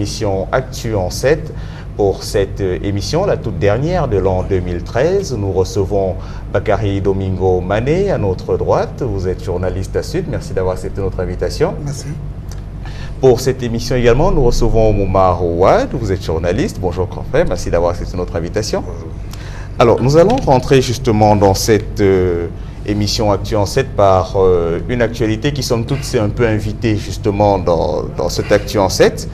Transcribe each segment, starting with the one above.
émission Actu en 7. Pour cette émission, la toute dernière de l'an 2013, nous recevons Bakary Domingo Mané à notre droite. Vous êtes journaliste à Sud. Merci d'avoir accepté notre invitation. Merci. Pour cette émission également, nous recevons Momar Ouad. Vous êtes journaliste. Bonjour, grand frère. Merci d'avoir accepté notre invitation. Bonjour. Alors, nous allons rentrer justement dans cette émission Actu en 7 par une actualité qui, somme toute, s'est un peu invitée justement dans cette Actu en 7.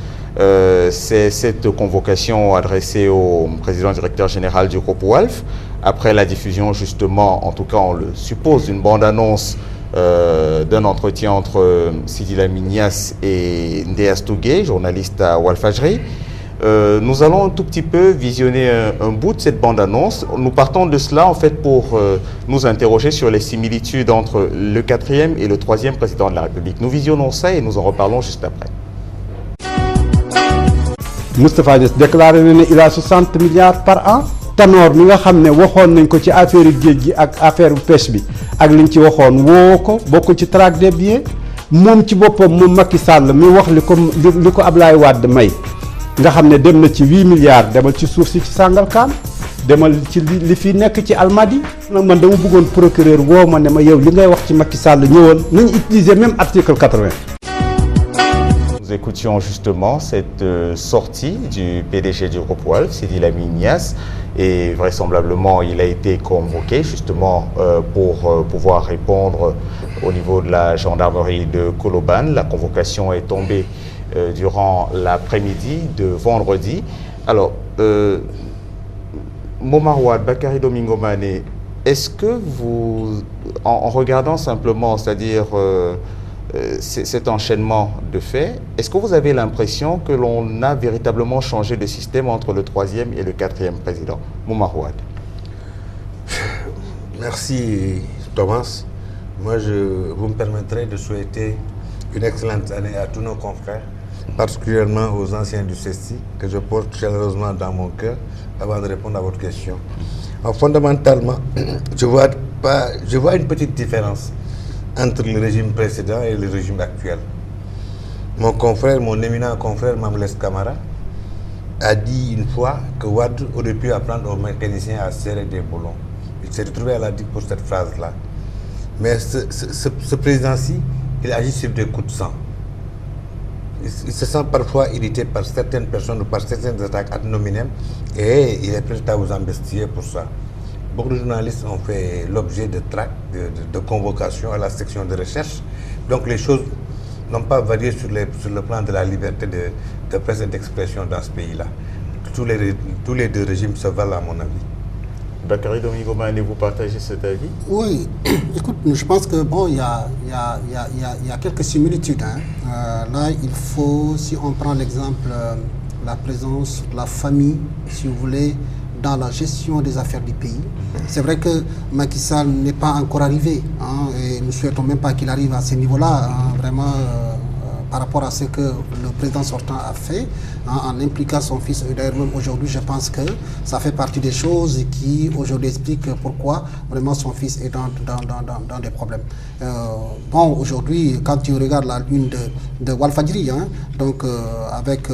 C'est cette convocation adressée au président directeur général du groupe Walf, après la diffusion justement, en tout cas on le suppose, d'une bande-annonce d'un entretien entre Sidi Lamine Niasse et Ndéas Tougué, journaliste à Walfadjri. Nous allons un tout petit peu visionner un bout de cette bande-annonce. Nous partons de cela en fait pour nous interroger sur les similitudes entre le 4e et le 3e président de la République. Nous visionnons ça et nous en reparlons juste après. Moustapha Niasse déclaré il a 60 milliards par an. Tanor mi nga xam ne waxoon nañ ko ci affaire géej gi ak affaire pêche bi ak liñ ci waxoon woo ko bokk ci traque des billets moom ci boppam moom Macky Sall mi wax li ko Ablaye Wade may nga xam ne dem na ci 8 milliards demal ci suuf si ci Sangalkam demal ci li fi nekk ci Almadi. Man dama bëggoon procureur woo ma ne ma yow li ngay wax ci Macky Sall ñëwoon nañ utiliser même article 80. Nous écoutions justement cette sortie du PDG du groupe Walf, Sidi Lamine Niasse, et vraisemblablement il a été convoqué justement pour pouvoir répondre au niveau de la gendarmerie de Colobane. La convocation est tombée durant l'après-midi de vendredi. Alors, Momar Ouad, Bakary Domingo Mané, est-ce que vous, en regardant simplement, c'est-à-dire cet enchaînement de faits, est-ce que vous avez l'impression que l'on a véritablement changé de système entre le 3e et le 4e président? Momar Ouad. Merci Thomas. Moi, vous me permettrez de souhaiter une excellente année à tous nos confrères, particulièrement aux anciens du CESTI, que je porte chaleureusement dans mon cœur avant de répondre à votre question. Alors, fondamentalement, je vois une petite différence entre le régime précédent et le régime actuel. Mon confrère, mon éminent confrère Mamles Camara a dit une fois que Wade aurait pu apprendre aux mécaniciens à serrer des boulons. Il s'est retrouvé à la digue pour cette phrase-là. Mais ce président-ci, il agit sur des coups de sang. Il se sent parfois irrité par certaines personnes ou par certaines attaques ad nominem et il est prêt à vous embestiller pour ça. Beaucoup de journalistes ont fait l'objet de tracts, de convocations à la section de recherche. Donc les choses n'ont pas varié sur le plan de la liberté de presse et d'expression dans ce pays-là. Tous les deux régimes se valent à mon avis. Bakary Domingo Mané, vous partagez cet avis? Oui, écoute, je pense que bon, il y a quelques similitudes. Hein. Là, il faut, si on prend l'exemple, la présence de la famille, si vous voulez, dans la gestion des affaires du pays. C'est vrai que Macky Sall n'est pas encore arrivé, hein, et nous ne souhaitons même pas qu'il arrive à ce niveau-là, hein, vraiment, par rapport à ce que le président sortant a fait, hein, en impliquant son fils. D'ailleurs, même aujourd'hui, je pense que ça fait partie des choses qui, aujourd'hui, expliquent pourquoi vraiment son fils est dans des problèmes. Bon, aujourd'hui, quand tu regardes la lune de Walfadjri, hein, donc avec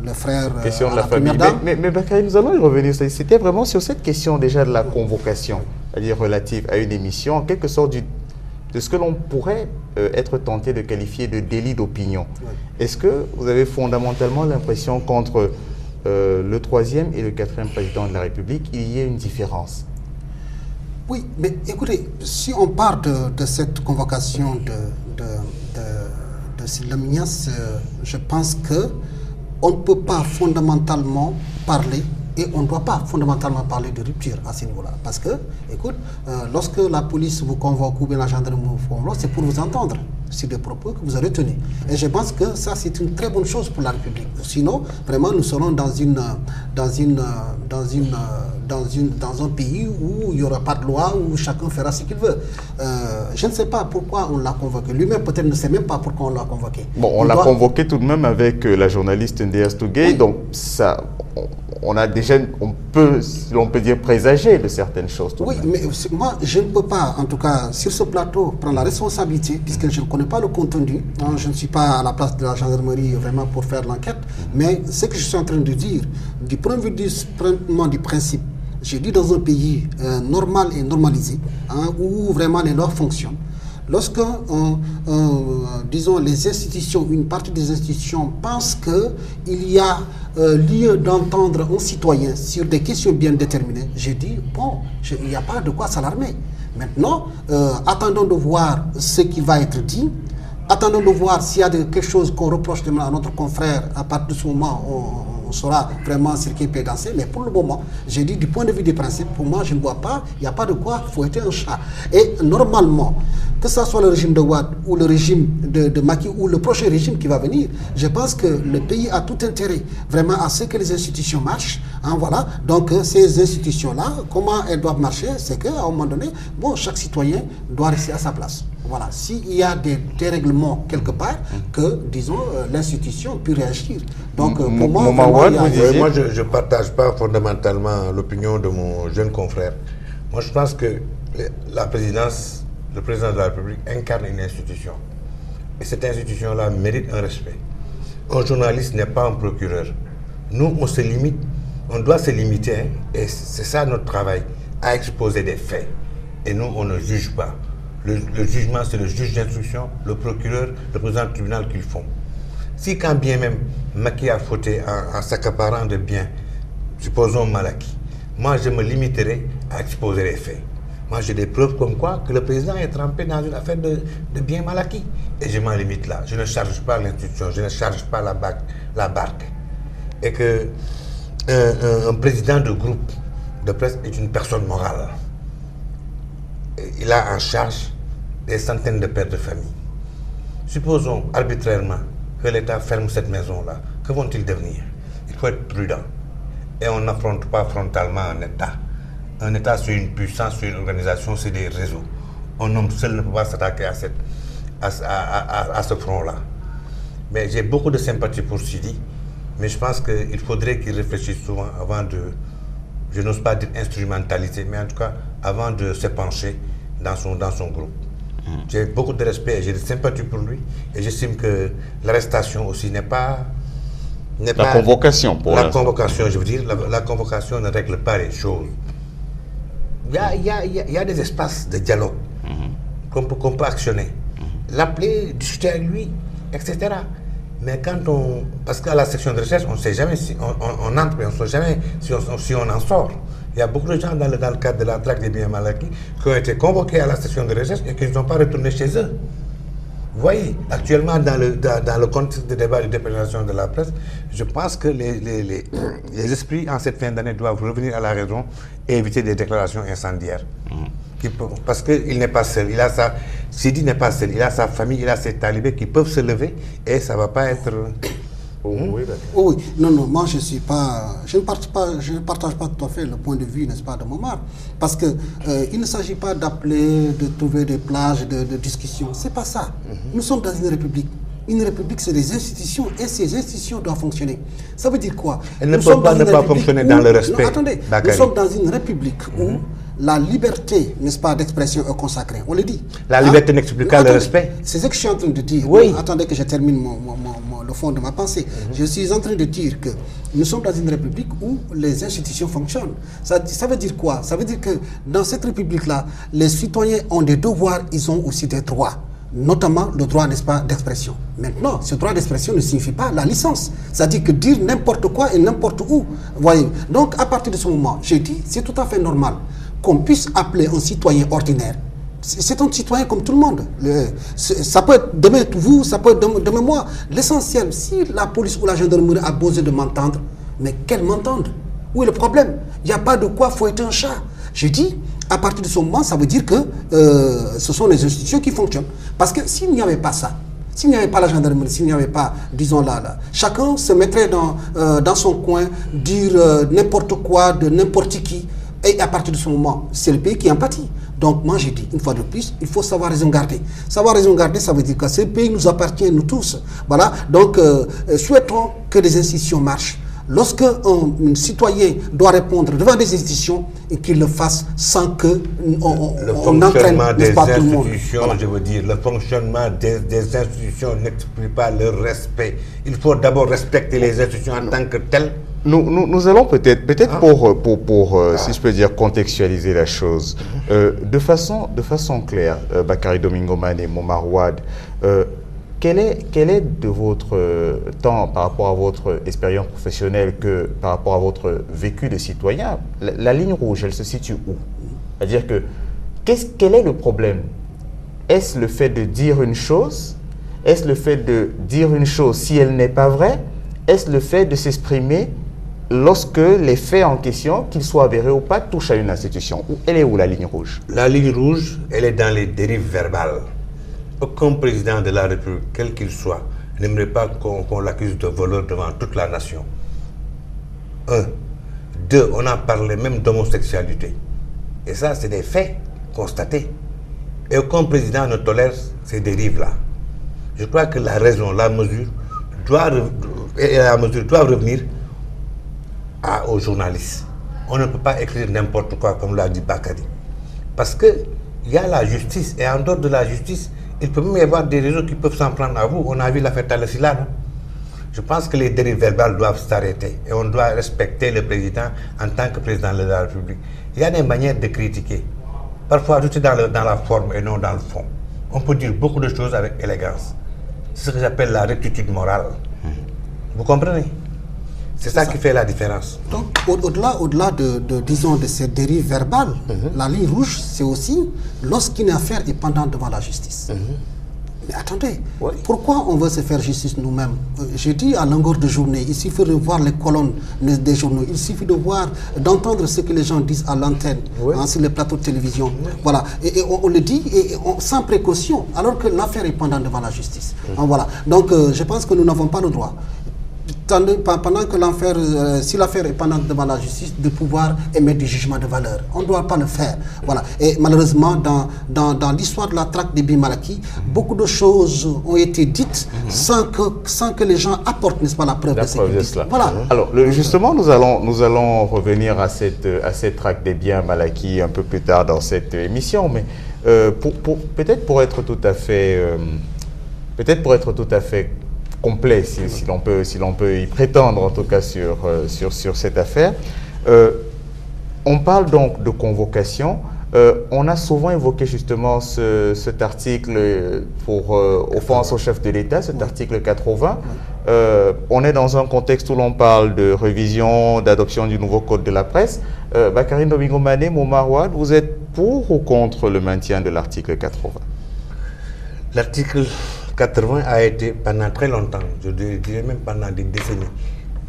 le frère question de la famille. Mais Bakary, nous allons y revenir. C'était vraiment sur cette question déjà de la convocation, c'est-à-dire relative à une émission, en quelque sorte de ce que l'on pourrait être tenté de qualifier de délit d'opinion. Oui. Est-ce que vous avez fondamentalement l'impression qu'entre le 3e et le 4e président de la République, il y ait une différence? Oui, mais écoutez, si on part de cette convocation de Sidi Lamine Niasse, je pense que on ne peut pas fondamentalement parler et on ne doit pas fondamentalement parler de rupture à ce niveau-là. Parce que, écoute, lorsque la police vous convoque ou bien la gendarmerie vous convoque, c'est pour vous entendre sur des propos que vous avez tenus. Et je pense que ça, c'est une très bonne chose pour la République. Sinon, vraiment, nous serons dans une dans un pays où il n'y aura pas de loi, où chacun fera ce qu'il veut. Je ne sais pas pourquoi on l'a convoqué. Lui-même peut-être ne sait même pas pourquoi on l'a convoqué. Bon, on l'a convoqué tout de même avec la journaliste Ndéa Stougay, oui. Donc ça, on a déjà, on peut dire, présager de certaines choses. Oui, mais moi, je ne peux pas, en tout cas, sur ce plateau, prendre la responsabilité, puisque je ne connais pas le contenu. Hein, je ne suis pas à la place de la gendarmerie vraiment pour faire l'enquête. Mais ce que je suis en train de dire, du point de vue du principe, j'ai dit dans un pays normal et normalisé, hein, où vraiment les lois fonctionnent, lorsque, disons, les institutions, une partie des institutions pensent qu'il y a lieu d'entendre un citoyen sur des questions bien déterminées, j'ai dit, bon, il n'y a pas de quoi s'alarmer. Maintenant, attendons de voir ce qui va être dit. Attendons de voir s'il y a quelque chose qu'on reproche à notre confrère. À partir de ce moment, on saura vraiment sur qui peut danser. Mais pour le moment, j'ai dit du point de vue des principes, pour moi, je ne vois pas, il n'y a pas de quoi fouetter un chat. Et normalement, que ce soit le régime de Wade ou le régime de Macky ou le prochain régime qui va venir, je pense que le pays a tout intérêt vraiment à ce que les institutions marchent. Hein, voilà. Donc, ces institutions-là, comment elles doivent marcher, c'est qu'à un moment donné, bon, chaque citoyen doit rester à sa place. Voilà, s'il y a des dérèglements quelque part, que, disons, l'institution peut réagir. Donc, pour moi, moi, je ne partage pas fondamentalement l'opinion de mon jeune confrère. Moi, je pense que la présidence, le président de la République incarne une institution. Et cette institution-là mérite un respect. Un journaliste n'est pas un procureur. Nous, on se limite, on doit se limiter, hein, et c'est ça notre travail, à exposer des faits. Et nous, on ne juge pas. Le jugement, c'est le juge d'instruction, le procureur, le président du tribunal qui le font. Si quand bien même Macky a fauté en s'accaparant de biens, supposons mal acquis, moi je me limiterai à exposer les faits. Moi j'ai des preuves comme quoi que le président est trempé dans une affaire de biens mal acquis. Et je m'en limite là. Je ne charge pas l'institution, je ne charge pas la barque. Et que un président de groupe de presse est une personne morale. Il a en charge des centaines de pères de famille. Supposons arbitrairement que l'État ferme cette maison-là. Que vont-ils devenir? Il faut être prudent. Et on n'affronte pas frontalement un État. Un État, c'est une puissance, c'est une organisation, c'est des réseaux. Un homme seul ne peut pas s'attaquer à ce front-là. Mais j'ai beaucoup de sympathie pour Sidi, mais je pense qu'il faudrait qu'il réfléchisse souvent avant de, je n'ose pas dire instrumentaliser, mais en tout cas avant de se pencher dans son groupe. J'ai beaucoup de respect et j'ai de sympathie pour lui, et j'estime que l'arrestation aussi n'est pas... convocation, pour la convocation, je veux dire, la convocation ne règle pas les choses. Il y a des espaces de dialogue qu'on peut actionner. L'appeler, discuter avec lui, etc. Mais quand on... Parce qu'à la section de recherche, on ne sait jamais si on entre, mais on ne sait jamais si on en sort. Il y a beaucoup de gens dans le cadre de la traque des biens mal acquis qui ont été convoqués à la section de recherche et qui ne sont pas retournés chez eux. Vous voyez, actuellement, dans le contexte de débat de dépénalisation de la presse, je pense que les esprits, en cette fin d'année, doivent revenir à la raison et éviter des déclarations incendiaires. Parce qu'il n'est pas seul. Sidi n'est pas seul. Il a sa famille, il a ses talibés qui peuvent se lever et ça ne va pas être... Oui, non, moi je ne partage pas tout à fait le point de vue, n'est-ce pas, de Momar. Parce que il ne s'agit pas d'appeler, de trouver des plages de discussion. C'est pas ça. Nous sommes dans une république. Une république, c'est des institutions et ces institutions doivent fonctionner. Ça veut dire quoi? Elles ne peuvent pas ne pas fonctionner dans le respect. Non, attendez, nous sommes dans une république où la liberté, n'est-ce pas, d'expression est consacrée. On le dit. La liberté n'explique pas le respect. C'est ce que je suis en train de dire. Oui. Attendez que je termine le fond de ma pensée. Je suis en train de dire que nous sommes dans une république où les institutions fonctionnent. Ça veut dire quoi? Ça veut dire que dans cette république-là, les citoyens ont des devoirs, ils ont aussi des droits. Notamment le droit, n'est-ce pas, d'expression. Maintenant, ce droit d'expression ne signifie pas la licence. C'est-à-dire que dire n'importe quoi et n'importe où. Voyez. Donc, à partir de ce moment, j'ai dit, c'est tout à fait normal qu'on puisse appeler un citoyen ordinaire. C'est un citoyen comme tout le monde. Ça peut être demain vous, ça peut être demain moi. L'essentiel, si la police ou la gendarmerie a besoin de m'entendre, mais qu'elle m'entende. Où est le problème? Il n'y a pas de quoi fouetter un chat. J'ai dit, à partir de ce moment, ça veut dire que ce sont les institutions qui fonctionnent. Parce que s'il n'y avait pas ça, s'il n'y avait pas la gendarmerie, s'il n'y avait pas, disons là, chacun se mettrait dans son coin, dire n'importe quoi de n'importe qui. Et à partir de ce moment, c'est le pays qui en pâtit. Donc moi j'ai dit, une fois de plus, il faut savoir raison garder. Savoir raison garder, ça veut dire que ce pays nous appartient, nous tous. Voilà, donc souhaitons que les institutions marchent. Lorsque un citoyen doit répondre devant des institutions, et qu'il le fasse sans que on entraîne pas tout le monde. Voilà. Je veux dire, le fonctionnement des institutions n'explique pas leur respect. Il faut d'abord respecter les institutions en tant que telles. Nous allons peut-être pour si je peux dire, contextualiser la chose, de façon claire, Bakary Domingo Mané, Momar Wade, quel est de votre temps par rapport à votre expérience professionnelle que par rapport à votre vécu de citoyen, la ligne rouge, elle se situe où? C'est-à-dire que, quel est le problème? Est-ce le fait de dire une chose? Est-ce le fait de dire une chose si elle n'est pas vraie? Est-ce le fait de s'exprimer lorsque les faits en question, qu'ils soient avérés ou pas, touchent à une institution? Elle est où la ligne rouge? La ligne rouge, elle est dans les dérives verbales. Aucun président de la République, quel qu'il soit, n'aimerait pas qu'on l'accuse de voleur devant toute la nation. 1. 2. On a parlé même d'homosexualité. Et ça, c'est des faits constatés. Et aucun président ne tolère ces dérives-là. Je crois que la raison, la mesure doivent revenir aux journalistes. On ne peut pas écrire n'importe quoi, comme l'a dit Bakary. Parce qu'il y a la justice, et en dehors de la justice, il peut même y avoir des réseaux qui peuvent s'en prendre à vous. On a vu l'affaire Talasila, non? Je pense que les dérives verbales doivent s'arrêter et on doit respecter le président en tant que président de la République. Il y a des manières de critiquer. Parfois, tout est dans la forme et non dans le fond. On peut dire beaucoup de choses avec élégance. C'est ce que j'appelle la rectitude morale. Vous comprenez? C'est ça qui fait la différence. Donc, au-delà disons, de ces dérives verbales, la ligne rouge, c'est aussi lorsqu'une affaire est pendante devant la justice. Mais attendez, pourquoi on veut se faire justice nous-mêmes? J'ai dit à longueur de journée, il suffit de voir les colonnes des journaux, il suffit d'entendre ce que les gens disent à l'antenne, sur les plateaux de télévision. Voilà, et on le dit sans précaution, alors que l'affaire est pendante devant la justice. Voilà. Donc, je pense que nous n'avons pas le droit, pendant que si l'affaire est pendante devant la justice, de pouvoir émettre des jugements de valeur. On ne doit pas le faire. Voilà. Et malheureusement, dans l'histoire de la traque des biens mal acquis, beaucoup de choses ont été dites sans que les gens apportent, n'est-ce pas, la preuve de cela. Voilà. Alors, justement, nous allons revenir à cette traque des biens mal acquis un peu plus tard dans cette émission, mais peut-être pour être tout à fait complet, si l'on peut y prétendre, en tout cas sur cette affaire. On parle donc de convocation. On a souvent évoqué justement cet article pour offense au chef de l'État, cet article 80. On est dans un contexte où l'on parle de révision, d'adoption du nouveau code de la presse. Bakary Domingo Mané, Momar Wade, vous êtes pour ou contre le maintien de l'article 80? L'article 80 a été pendant très longtemps, je dirais même pendant des décennies,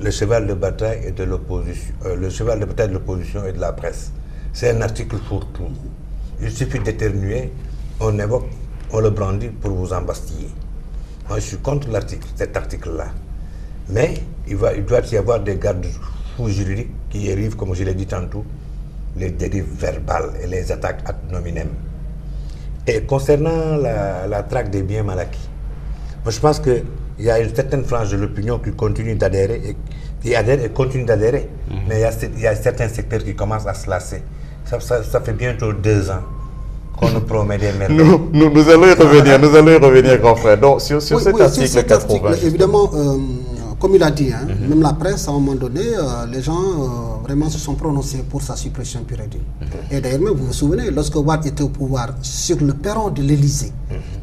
le cheval de bataille de l'opposition, et de la presse. C'est un article fourre-tout. Il suffit d'éternuer, on évoque, on le brandit pour vous embastiller. Moi, je suis contre cet article-là. Mais il doit y avoir des garde-fous juridiques qui érivent, comme je l'ai dit tantôt, les dérives verbales et les attaques ad nominem. Et concernant la traque des biens mal acquis, moi, je pense qu'il y a une certaine frange de l'opinion qui continue d'adhérer, qui adhère et continue d'adhérer. Mais il y a certains secteurs qui commencent à se lasser. Ça fait bientôt 2 ans qu'on nous promet des merveilles. Nous allons y revenir, grand frère. Donc, sur cet article 80. Évidemment, comme il a dit, même la presse, à un moment donné, les gens vraiment se sont prononcés pour sa suppression pure et dure. Et d'ailleurs, même, vous vous souvenez, lorsque Wade était au pouvoir, sur le perron de l'Élysée,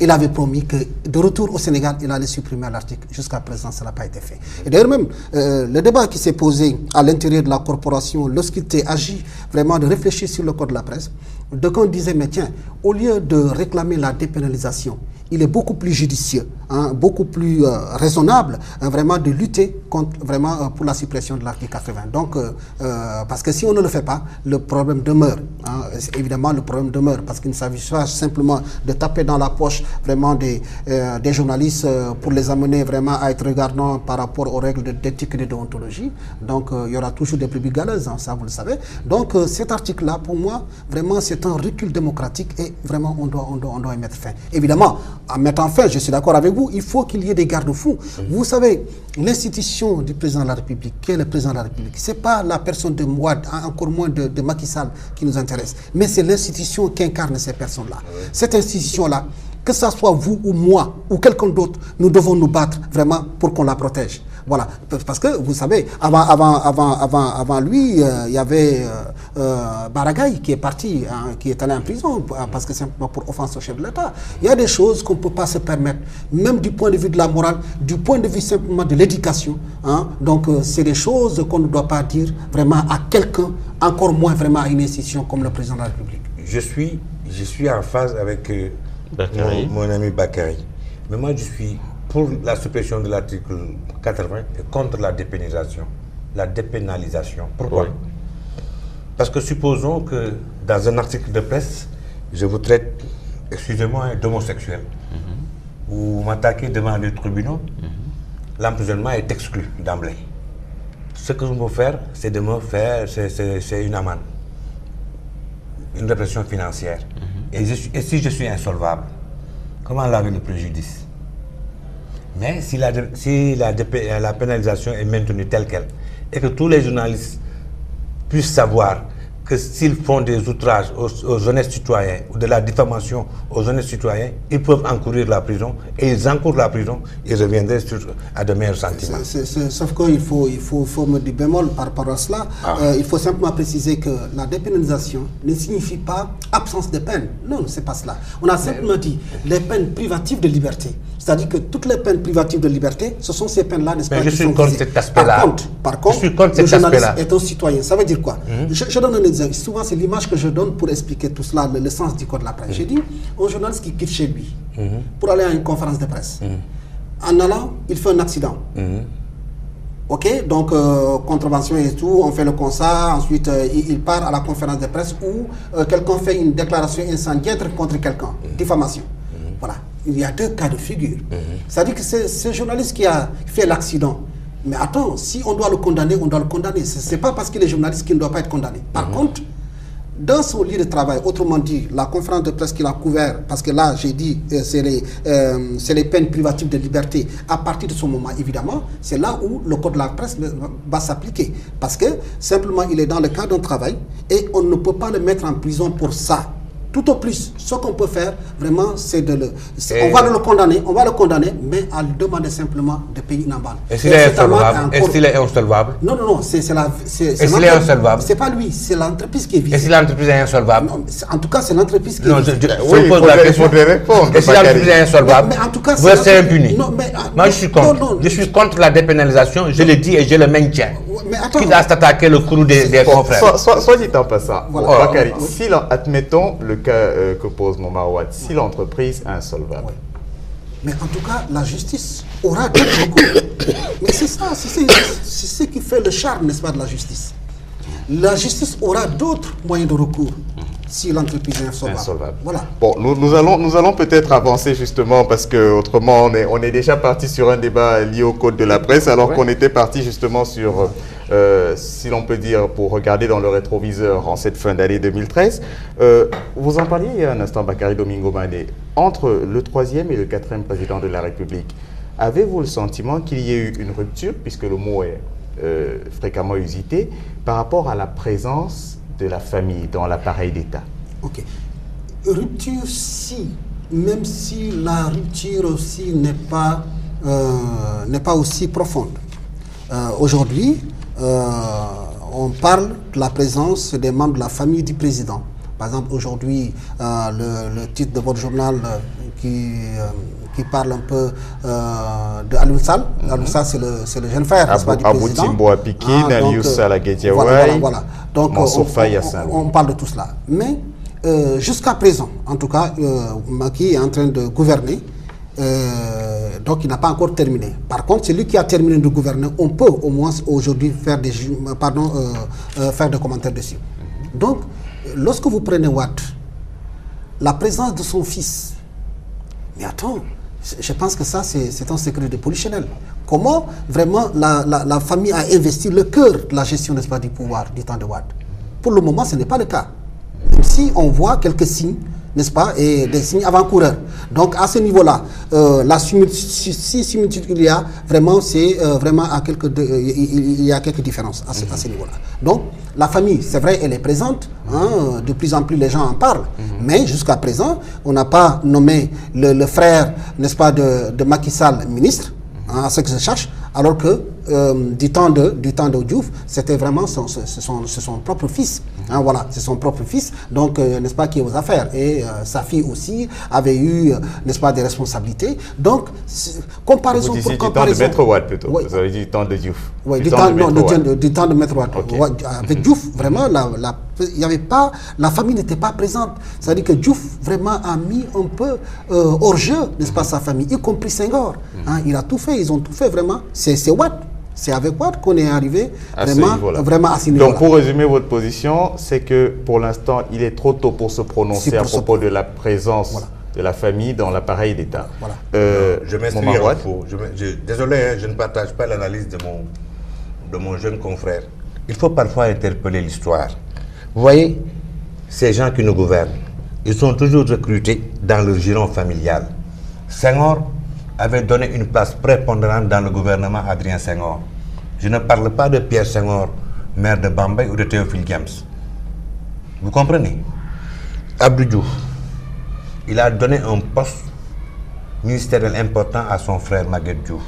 il avait promis que de retour au Sénégal, il allait supprimer l'article. Jusqu'à présent, ça n'a pas été fait. Et d'ailleurs, même, le débat qui s'est posé à l'intérieur de la corporation, lorsqu'il était agi vraiment de réfléchir sur le code de la presse, d'aucuns disaient, mais tiens, au lieu de réclamer la dépénalisation, il est beaucoup plus judicieux, beaucoup plus raisonnable, vraiment de lutter contre, vraiment pour la suppression de l'article 80. Donc, parce que si on ne le fait pas, le problème demeure. Évidemment, le problème demeure, parce qu'il ne s'agit pas simplement de taper dans la poche vraiment des des journalistes pour les amener vraiment à être regardants par rapport aux règles d'éthique et de déontologie. Donc, il y aura toujours des brebis galeuses, ça vous le savez. Donc, cet article-là, pour moi, vraiment, c'est un recul démocratique et vraiment, on doit y mettre fin. Évidemment, en mettant fin, je suis d'accord avec vous, il faut qu'il y ait des garde-fous. Vous savez, l'institution du président de la République, qui est le président de la République, ce n'est pas la personne de Mouad, encore moins de Macky Sall qui nous intéresse, mais c'est l'institution qui incarne ces personnes-là. Cette institution-là, que ce soit vous ou moi ou quelqu'un d'autre, nous devons nous battre vraiment pour qu'on la protège. Voilà, parce que vous savez, avant lui, il y avait Baragaï qui est parti, hein, qui est allé en prison parce que simplement pour offense au chef de l'État. Il y a des choses qu'on ne peut pas se permettre, même du point de vue de la morale, du point de vue simplement de l'éducation. Hein. Donc, c'est des choses qu'on ne doit pas dire vraiment à quelqu'un, encore moins vraiment à une institution comme le président de la République. Je suis en phase avec mon ami Bakary. Mais moi, je suis pour la suppression de l'article 80 et contre la dépénalisation. La dépénalisation. Pourquoi? Oui. Parce que supposons que dans un article de presse, je vous traite, excusez-moi, d'homosexuel. Vous m'attaquez devant les tribunaux, l'emprisonnement est exclu d'emblée. Ce que je veux faire, c'est de me faire, c'est une amende, une répression financière. Et si je suis insolvable, comment laver le préjudice? Mais si la pénalisation est maintenue telle qu'elle, et que tous les journalistes puissent savoir que s'ils font des outrages aux honnêtes citoyens ou de la diffamation aux honnêtes citoyens, ils peuvent encourir la prison, et ils encourent la prison, ils reviendraient à de meilleurs sentiments. Sauf qu'il faut me dire bémol par rapport à cela. Il faut simplement préciser que la dépénalisation ne signifie pas absence de peine. Non, c'est pas cela. On a simplement dit les peines privatives de liberté. C'est-à-dire que toutes les peines privatives de liberté, ce sont ces peines-là, n'est-ce pas? Mais je suis contre cet aspect-là. Par contre, le journaliste est un citoyen. Ça veut dire quoi? Je donne un exemple. Souvent, c'est l'image que je donne pour expliquer tout cela, le sens du code de la presse. J'ai dit, un journaliste qui quitte chez lui pour aller à une conférence de presse. En allant, il fait un accident. Ok, donc contravention et tout, on fait le constat, ensuite il part à la conférence de presse où quelqu'un fait une déclaration incendiaire contre quelqu'un, diffamation. Voilà, il y a deux cas de figure. C'est-à-dire que c'est ce journaliste qui a fait l'accident. Mais attends, si on doit le condamner, on doit le condamner. Ce n'est pas parce qu'il est journaliste qu'il ne doit pas être condamné. Par contre, dans son lieu de travail, autrement dit, la conférence de presse qu'il a couvert, parce que là, j'ai dit, c'est les peines privatives de liberté, à partir de ce moment, évidemment, c'est là où le code de la presse va s'appliquer. Parce que, simplement, il est dans le cadre d'un travail et on ne peut pas le mettre en prison pour ça. Tout au plus, ce qu'on peut faire, vraiment, c'est de le... On va le condamner, mais à lui demander simplement de payer une amende. Est-ce qu'il est insolvable? Non, c'est la... Est-ce qu'il est insolvable? C'est pas lui, c'est l'entreprise qui est visée. Est-ce que l'entreprise est insolvable? En tout cas, c'est l'entreprise qui est visée. Oui, il faudrait répondre. Est-ce que l'entreprise est insolvable? Mais en tout cas, c'est impuni. Moi, je suis contre. Je suis contre la dépénalisation, je le dis et je le maintiens. Quitte à s'attaquer le crew des confrères. Soit dit en passant, Bakary, si admettons le cas que pose Momarouad, si l'entreprise est insolvable. Mais en tout cas, la justice aura d'autres recours. Mais c'est ça, c'est ce qui fait le charme, n'est-ce pas, de la justice. La justice aura d'autres moyens de recours si l'entreprise est insolvable. Voilà. Bon, nous allons peut-être avancer justement parce que autrement on est déjà parti sur un débat lié au code de la presse alors qu'on était parti justement sur, si l'on peut dire, pour regarder dans le rétroviseur en cette fin d'année 2013. Vous en parliez il y a un instant, Bakary Domingo Mané, entre le 3e et le 4e président de la République. Avez-vous le sentiment qu'il y ait eu une rupture, puisque le mot est fréquemment usité, par rapport à la présence de la famille dans l'appareil d'État? Ok. Rupture, si, même si la rupture aussi n'est pas aussi profonde. Aujourd'hui, on parle de la présence des membres de la famille du président. Par exemple, aujourd'hui, le titre de votre journal qui parle un peu de Aliou Sall. Aliou Sall, c'est le jeune frère du président. Abou Timbo Apikine, Aliou Sall à Guédiawaye, Mansour Faye à Saint-Louis. On parle de tout cela. Mais jusqu'à présent, en tout cas, Macky est en train de gouverner. Donc il n'a pas encore terminé. Par contre, celui qui a terminé de gouverner, on peut au moins aujourd'hui faire faire des commentaires dessus. Donc, lorsque vous prenez Wade, la présence de son fils, mais attends, Je pense que ça, c'est un secret de polichinelle. Comment vraiment la famille a investi le cœur de la gestion, n'est-ce pas, du pouvoir du temps de Wade. Pour le moment, ce n'est pas le cas. Même si on voit quelques signes, n'est-ce pas, et des signes avant-coureurs. Donc à ce niveau-là, la similitude qu'il y a, vraiment, c'est vraiment il y a quelques différences à ce niveau-là. Donc la famille, c'est vrai, elle est présente, hein, de plus en plus les gens en parlent, mais jusqu'à présent, on n'a pas nommé le frère, n'est-ce pas, de Macky Sall ministre, hein, à ce que je cherche, alors que du temps de Diouf, c'était vraiment son propre fils. Hein, voilà, c'est son propre fils, donc n'est-ce pas, qui est aux affaires. Et sa fille aussi avait eu, n'est-ce pas, des responsabilités. Donc, comparaison vous pour disiez comparaison. Du temps de Maître Wade plutôt. Oui. Vous avez dit du temps de Diouf. Oui, du temps de Maître Wade. Okay. Avec Diouf, vraiment, il y avait pas, la famille n'était pas présente. C'est-à-dire que Diouf vraiment a mis un peu hors jeu, n'est-ce pas, sa famille, y compris Senghor. Hein, il a tout fait, ils ont tout fait vraiment. C'est Wade. C'est avec Wade qu'on est arrivé vraiment à ce niveau-là. Donc, pour résumer votre position, c'est que pour l'instant, il est trop tôt pour se prononcer à propos de la présence de la famille dans l'appareil d'État. Voilà. Je m'exprime en faux. Désolé, hein, je ne partage pas l'analyse de mon jeune confrère. Il faut parfois interpeller l'histoire. Vous voyez, ces gens qui nous gouvernent, ils sont toujours recrutés dans le giron familial. Senghor avait donné une place prépondérante dans le gouvernement Adrien Senghor. Je ne parle pas de Pierre Senghor, maire de Bambey, ou de Théophile Games. Vous comprenez? Abdou Diouf, il a donné un poste ministériel important à son frère Maguette Diouf.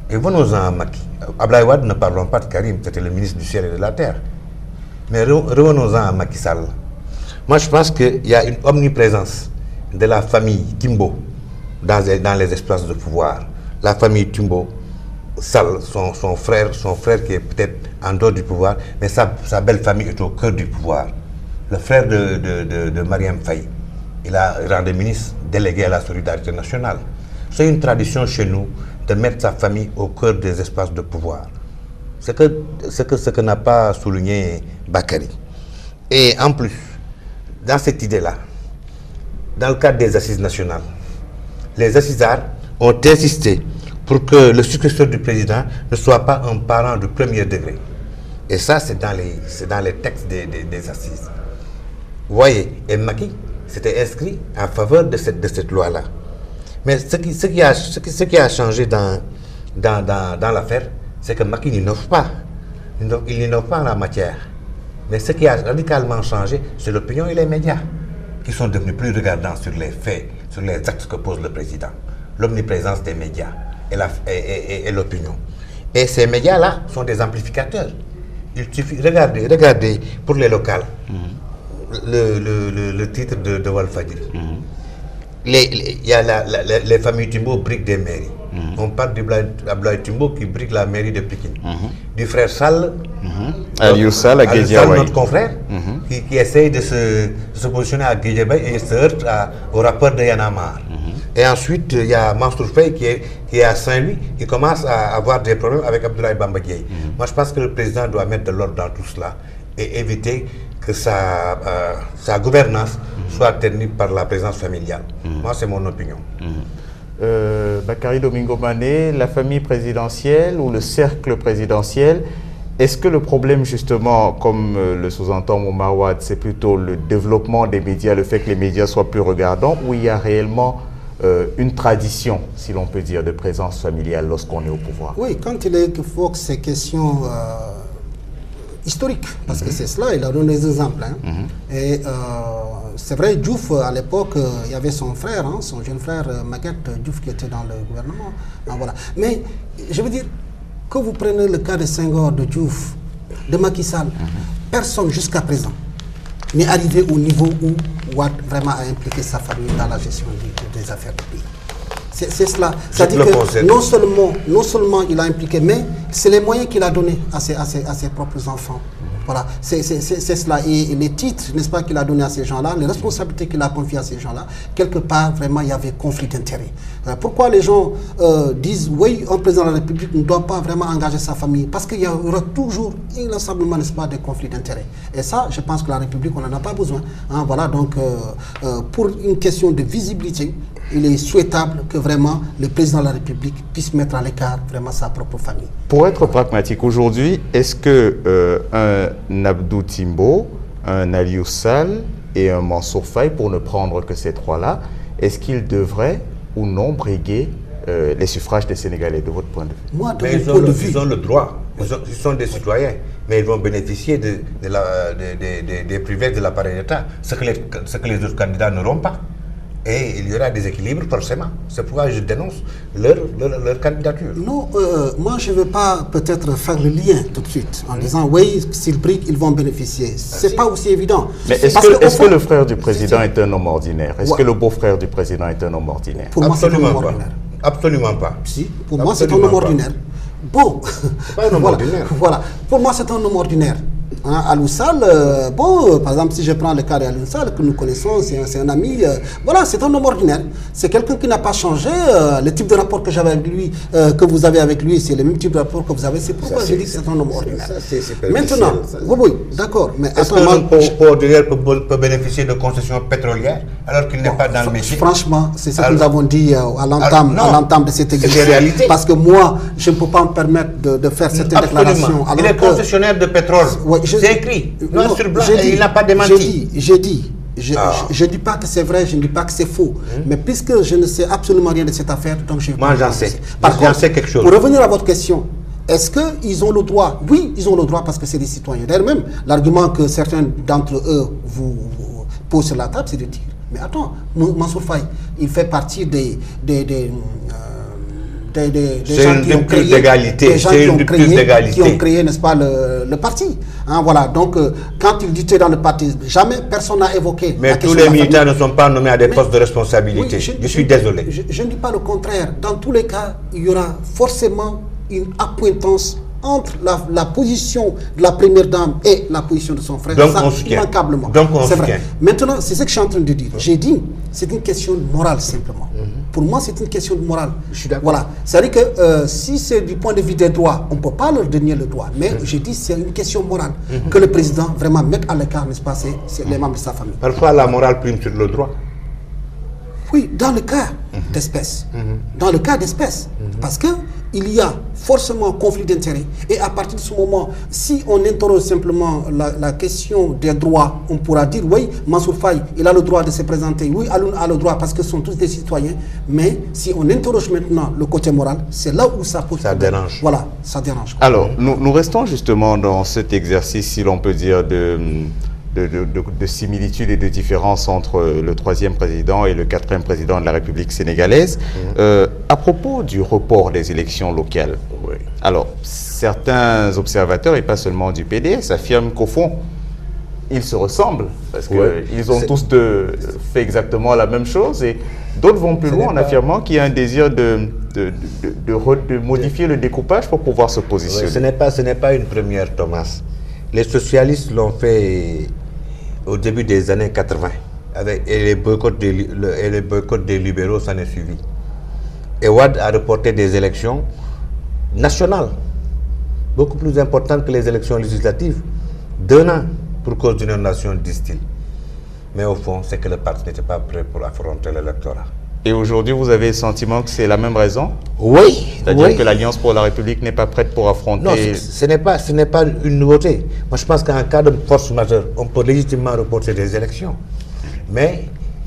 Et venons-en à Macky. Abdoulaye Wade, ne parlons pas de Karim, c'était le ministre du ciel et de la terre. Mais revenons-en à Macky Sall. Moi, je pense qu'il y a une omniprésence de la famille Timbo dans les espaces de pouvoir. La famille Timbo, Sall, son frère qui est peut-être en dehors du pouvoir, mais sa belle famille est au cœur du pouvoir. Le frère de Mariam Faye, il a rendu ministre délégué à la solidarité nationale. C'est une tradition chez nous de mettre sa famille au cœur des espaces de pouvoir. Ce que n'a pas souligné Bakary. Et en plus, dans cette idée-là, dans le cadre des assises nationales, les assisards ont insisté pour que le successeur du président ne soit pas un parent de premier degré. Et ça, c'est dans les textes des assises. Vous voyez, et Macky s'était inscrit en faveur de cette loi-là. Mais ce qui a changé dans l'affaire, c'est que Macky n'innove pas. Il n'innove pas en la matière. Mais ce qui a radicalement changé, c'est l'opinion et les médias, qui sont devenus plus regardants sur les faits, sur les actes que pose le président. L'omniprésence des médias et l'opinion. Et ces médias-là sont des amplificateurs. Il suffit, regardez pour les locales, le titre de Walfadjri. Il y a les familles Timbo briquent des mairies. On parle d'Abdoulaye Timbo qui brique la mairie de Pikine. Du frère Sall, notre confrère, qui essaye de se positionner à Guédiawaye et se heurte au rapport de Y'en a marre. Et ensuite, il y a Mansour Faye qui est à Saint-Louis, qui commence à avoir des problèmes avec Abdoulaye Bamba Dièye. Moi, je pense que le président doit mettre de l'ordre dans tout cela et éviter que sa gouvernance soit ternie par la présence familiale. Moi, c'est mon opinion. Bakary Domingo Mané, la famille présidentielle ou le cercle présidentiel, est-ce que le problème justement, comme le sous-entend Momar Wade, c'est plutôt le développement des médias, le fait que les médias soient plus regardants, ou il y a réellement une tradition, si l'on peut dire, de présence familiale lorsqu'on est au pouvoir? Oui, quand il évoque ces questions historiques, parce que c'est cela, il a donné des exemples. Hein. Et c'est vrai, Diouf, à l'époque, il y avait son frère, hein, son jeune frère Maguette Diouf, qui était dans le gouvernement. Ah, voilà. Mais je veux dire, que vous prenez le cas de Senghor, de Diouf, de Macky Sall, personne jusqu'à présent n'est arrivé au niveau où Wade vraiment a impliqué sa famille dans la gestion des affaires du pays. C'est cela. C'est-à-dire que non seulement il a impliqué, mais c'est les moyens qu'il a donnés à ses propres enfants. Voilà, c'est cela. Et les titres, n'est-ce pas, qu'il a donnés à ces gens-là, les responsabilités qu'il a confiées à ces gens-là, quelque part, vraiment, il y avait conflit d'intérêts. Pourquoi les gens disent, oui, un président de la République ne doit pas vraiment engager sa famille? Parce qu'il y aura toujours, inlassablement, n'est-ce pas, des conflits d'intérêts. Et ça, je pense que la République, on n'en a pas besoin. Hein, voilà, donc, pour une question de visibilité il est souhaitable que vraiment le président de la République puisse mettre à l'écart vraiment sa propre famille. Pour être pragmatique, aujourd'hui, est-ce que un Abdou Timbo, un Aliou Sall et un Mansour Faye, pour ne prendre que ces trois-là, est-ce qu'ils devraient ou non briguer les suffrages des Sénégalais, de votre point de vue? Moi, de mon point de vue, ils ont le droit, ils sont des citoyens, mais ils vont bénéficier des privilèges de l'appareil d'État, ce que les autres candidats n'auront pas. Et il y aura des équilibres forcément. C'est pourquoi je dénonce leur candidature. Non, moi je ne veux pas peut-être faire le lien tout de suite en disant oui, s'ils briguent, ils vont bénéficier. C'est pas aussi évident. Mais est-ce que le frère du président est un homme ordinaire? Est-ce que le beau-frère du président est un homme ordinaire? Pour moi, c'est un homme ordinaire. Absolument pas. Si, pour moi, c'est un homme ordinaire. Bon, pas un homme ordinaire. Voilà, pour moi, c'est un homme ordinaire. Hein, Aliou Sall, par exemple, si je prends le cas d'Aliou Sall, que nous connaissons, c'est un ami, voilà, c'est un homme ordinaire. C'est quelqu'un qui n'a pas changé. Le type de rapport que j'avais avec lui, que vous avez avec lui, c'est le même type de rapport que vous avez. C'est pourquoi je dis que c'est un homme ordinaire. Maintenant, oui, d'accord. Mais est-ce qu'un homme ordinaire peut bénéficier de concessions pétrolières alors qu'il n'est pas dans le métier? Franchement, c'est ce que nous avons dit à l'entame de cette exercice. Parce que moi, je ne peux pas me permettre de faire cette déclaration. Il est concessionnaire de pétrole. Ouais, c'est écrit, noir sur blanc, et il n'a pas démenti. Je ne dis pas que c'est vrai, je ne dis pas que c'est faux. Mais puisque je ne sais absolument rien de cette affaire, donc je vais... Moi, j'en sais. J'en sais quelque chose. Pour revenir à votre question, est-ce qu'ils ont le droit? Oui, ils ont le droit parce que c'est des citoyens. D'ailleurs, même l'argument que certains d'entre eux vous posent sur la table, c'est de dire, mais attends, Mansour Faye, il fait partie des gens qui ont créé, n'est-ce pas, le parti. Hein, voilà, donc quand il dit dans le parti, jamais personne n'a évoqué. Mais tous les militaires ne sont pas nommés à des postes de responsabilité. Oui, je suis désolé. Je ne dis pas le contraire. Dans tous les cas, il y aura forcément une accointance entre la position de la première dame et la position de son frère. Donc ça, immanquablement. C'est vrai. Maintenant, c'est ce que je suis en train de dire. J'ai dit, c'est une question de morale simplement. Pour moi, c'est une question de morale. Je suis d'accord. Voilà. C'est-à-dire que si c'est du point de vue des droits, on ne peut pas leur donner le droit. Mais j'ai dit, c'est une question morale. Que le président vraiment mette à l'écart, n'est-ce pas, c'est les membres de sa famille. Parfois, la morale prime sur le droit. Oui, dans le cas d'espèce. Dans le cas d'espèce. Parce qu'il y a forcément un conflit d'intérêts. Et à partir de ce moment, si on interroge simplement la question des droits, on pourra dire, oui, Mansour Faye, il a le droit de se présenter. Oui, Alioune a le droit parce que ce sont tous des citoyens. Mais si on interroge maintenant le côté moral, c'est là où ça pose problème. Ça dérange. Voilà, ça dérange. Alors, nous restons justement dans cet exercice, si l'on peut dire, de similitudes et de différences entre le 3e président et le 4e président de la République sénégalaise. À propos du report des élections locales, alors certains observateurs, et pas seulement du PDS, affirment qu'au fond, ils se ressemblent, parce qu'ils ont tous fait exactement la même chose, et d'autres vont plus loin en affirmant qu'il y a un désir de modifier le découpage pour pouvoir se positionner. Ce n'est pas une première, Thomas. Les socialistes l'ont fait au début des années 80, et les boycotts des libéraux s'en est suivi. Et Wade a reporté des élections nationales, beaucoup plus importantes que les élections législatives, d'1 an, pour cause d'une inondation, disent-ils. Mais au fond, c'est que le parti n'était pas prêt pour affronter l'électorat. Et aujourd'hui, vous avez le sentiment que c'est la même raison? Oui. C'est-à-dire que l'Alliance pour la République n'est pas prête pour affronter... Non, ce n'est pas une nouveauté. Moi, je pense qu'en cas de force majeure, on peut légitimement reporter des élections. Mais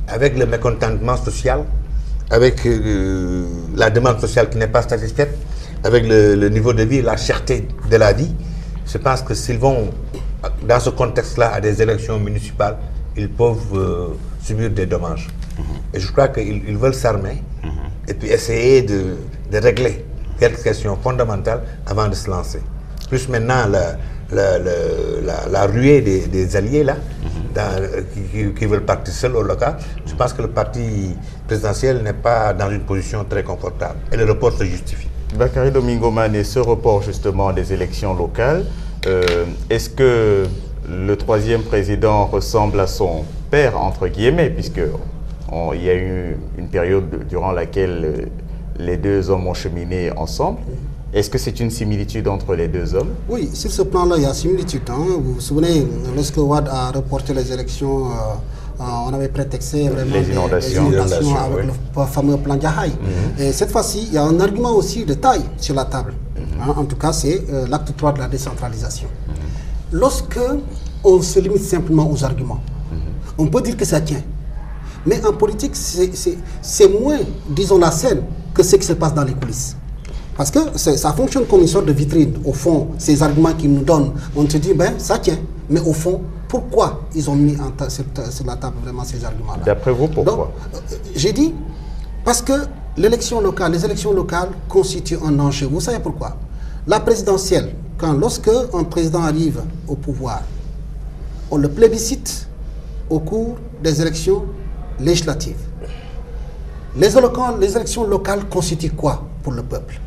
avec le mécontentement social, avec la demande sociale qui n'est pas satisfaite, avec le niveau de vie, la cherté de la vie, je pense que s'ils vont, dans ce contexte-là, à des élections municipales, ils peuvent subir des dommages. Et je crois qu'ils veulent s'armer et puis essayer de régler quelques questions fondamentales avant de se lancer. Plus maintenant, la ruée des alliés là, qui veulent partir seuls au local, je pense que le parti présidentiel n'est pas dans une position très confortable. Et le report se justifie. Bakary Domingo Mané, ce report justement des élections locales, est-ce que le 3e président ressemble à son père, entre guillemets, puisque il y a eu une période durant laquelle les deux hommes ont cheminé ensemble. Est-ce que c'est une similitude entre les deux hommes? Oui, sur ce plan-là, il y a similitude. Hein. Vous vous souvenez, lorsque Wade a reporté les élections on avait prétexté vraiment les inondations avec le fameux plan Jahaï. Et cette fois-ci, il y a un argument aussi de taille sur la table. En tout cas, c'est l'acte 3 de la décentralisation. Lorsque on se limite simplement aux arguments, on peut dire que ça tient. Mais en politique, c'est moins, disons, la scène que ce qui se passe dans les coulisses. Parce que ça fonctionne comme une sorte de vitrine. Au fond, ces arguments qu'ils nous donnent, on se dit, ben, ça tient. Mais au fond, pourquoi ils ont mis sur la table vraiment ces arguments-là? D'après vous, pourquoi? J'ai dit, parce que les élections locales constituent un enjeu. Vous savez pourquoi? La présidentielle, lorsque un président arrive au pouvoir, on le plébiscite au cours des élections législatives. Les élections locales constituent quoi pour le peuple?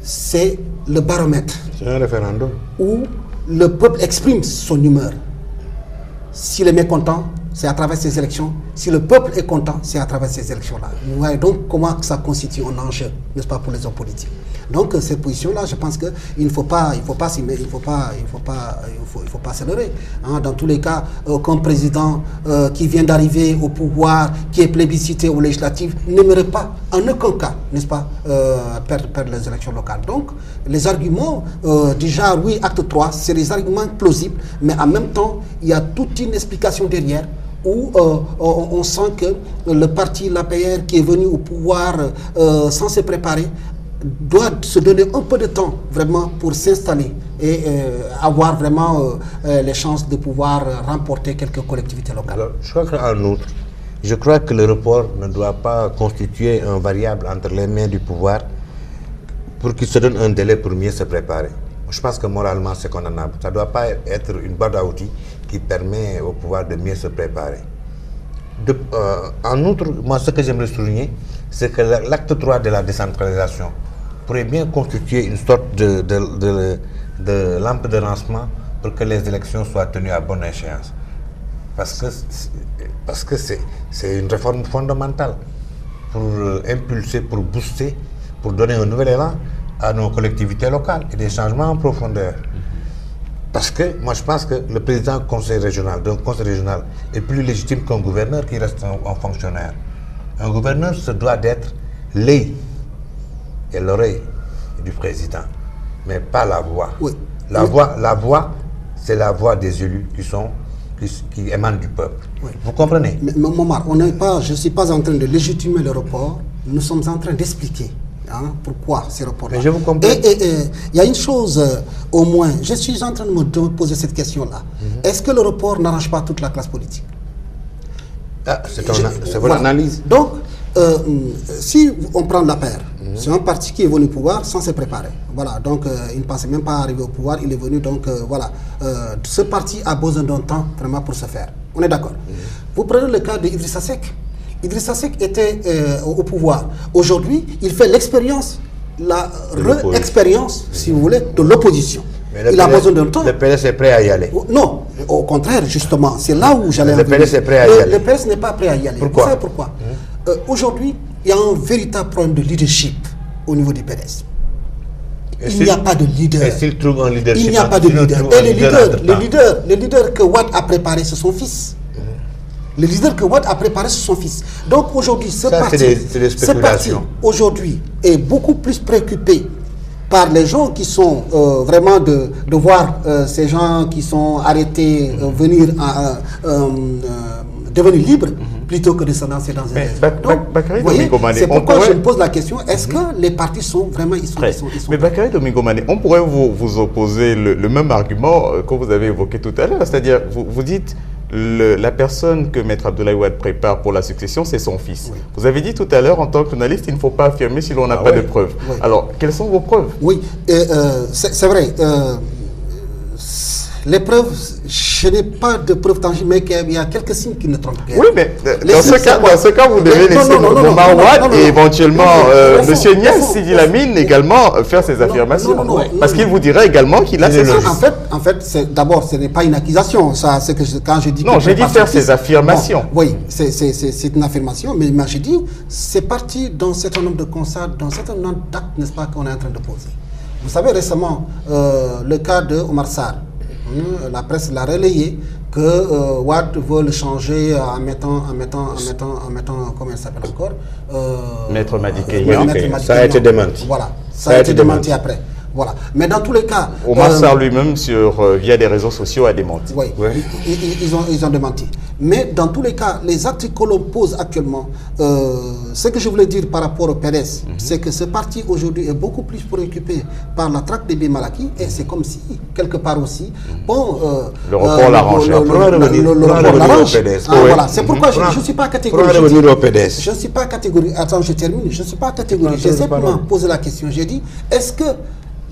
C'est le baromètre. C'est un référendum. Où le peuple exprime son humeur. S'il est mécontent, c'est à travers ces élections. Si le peuple est content, c'est à travers ces élections-là. Vous voyez donc comment ça constitue un enjeu, n'est-ce pas, pour les hommes politiques. Donc cette position-là, je pense qu'il ne faut pas se leurrer. Dans tous les cas, aucun président qui vient d'arriver au pouvoir, qui est plébiscité aux législatives, n'aimerait pas, en aucun cas, n'est-ce pas, perdre les élections locales. Donc les arguments du genre, oui, acte 3, c'est des arguments plausibles, mais en même temps, il y a toute une explication derrière où on sent que le parti, l'APR, qui est venu au pouvoir sans se préparer, doit se donner un peu de temps vraiment pour s'installer et avoir vraiment les chances de pouvoir remporter quelques collectivités locales. Alors, je crois que le report ne doit pas constituer un variable entre les mains du pouvoir pour qu'il se donne un délai pour mieux se préparer. Je pense que moralement c'est condamnable. Ça ne doit pas être une boîte à outils qui permet au pouvoir de mieux se préparer. En outre, moi ce que j'aimerais souligner, c'est que l'acte 3 de la décentralisation pourrait bien constituer une sorte de lampe de lancement pour que les élections soient tenues à bonne échéance. Parce que c'est une réforme fondamentale pour impulser, pour booster, pour donner un nouvel élan à nos collectivités locales et des changements en profondeur. Parce que moi je pense que le président d'un conseil régional est plus légitime qu'un gouverneur qui reste un fonctionnaire. Un gouverneur se doit d'être l'œil et l'oreille du président, mais pas la voix. Oui. La voix, c'est la voix des élus qui émanent du peuple. Oui. Vous comprenez? Mais Momar, je ne suis pas en train de légitimer le report, nous sommes en train d'expliquer pourquoi ces reports-là. Mais je vous comprends. Et il y a une chose, au moins, je suis en train de me poser cette question-là. Est-ce que le report n'arrange pas toute la classe politique? C'est votre analyse. Donc, si on prend l'APR, c'est un parti qui est venu au pouvoir sans se préparer. Voilà, donc il ne pensait même pas arriver au pouvoir, il est venu, donc voilà. Ce parti a besoin d'un temps vraiment pour se faire. On est d'accord. Vous prenez le cas d'Idrissa Seck. Idrissa Seck était au pouvoir. Aujourd'hui, il fait l'expérience, la re-expérience, si vous voulez, de l'opposition. Il a besoin d'un temps. Le PS est prêt à y aller. Non, au contraire, justement, c'est là où j'allais en venir. Le PS est prêt à y aller. Le PS n'est pas prêt à y aller. Pourquoi? Vous savez pourquoi? Aujourd'hui, il y a un véritable problème de leadership au niveau du PDS. Il n'y a pas de leader. Et s'il trouve un leadership? Il n'y a pas de leader. Et les leaders que Wade a préparé, c'est son fils. Le leader que Wade a préparé, c'est son fils. Donc aujourd'hui, ce parti aujourd'hui est beaucoup plus préoccupé par les gens qui sont vraiment de voir ces gens qui sont arrêtés devenir libres plutôt que de se lancer dans un... C'est pourquoi je me pose la question, est-ce que les partis sont vraiment... Mais Bakary Domingo Mané, on pourrait vous opposer le même argument que vous avez évoqué tout à l'heure, c'est-à-dire vous dites la personne que Maître Abdoulaye Wade prépare pour la succession, c'est son fils. Oui. Vous avez dit tout à l'heure, en tant que journaliste, il ne faut pas affirmer si l'on n'a pas de preuves. Oui. Alors, quelles sont vos preuves? Oui, c'est vrai. Les preuves, je n'ai pas de preuves tangibles, mais il y a quelques signes qui ne trompent pas. Oui, mais dans ce cas, vous devez laisser Momar Wade et éventuellement M. Niasse Sidi Lamine également faire ses affirmations. Parce qu'il vous dira également qu'il a ses logiques. En fait, d'abord, ce n'est pas une accusation. Ça, c'est que quand je dis. Non, j'ai dit faire ses affirmations. Oui, c'est une affirmation, mais j'ai dit, c'est parti d'un certain nombre de constats, d'un certain nombre d'actes, n'est-ce pas, qu'on est en train de poser. Vous savez, récemment, le cas de Omar Sarr. La presse l'a relayé que Wade veut le changer en mettant comment il s'appelle encore Maître Madické. Ça a été démenti. Voilà, ça a été démenti après. Voilà. Mais dans tous les cas... Omar Sarr lui-même, via des réseaux sociaux, a démenti. Oui, ils ont démenti. Mais dans tous les cas, les actes que l'on pose actuellement, ce que je voulais dire par rapport au PDS, c'est que ce parti aujourd'hui est beaucoup plus préoccupé par la traque des biens mal acquis, et c'est comme si, quelque part aussi, bon... le report l'arrange. Le report l'arrange. Voilà, c'est pourquoi je ne suis pas catégorique. Je ne suis pas catégorique. Attends, je termine. Je ne suis pas catégorique. J'ai simplement posé la question. J'ai dit, est-ce que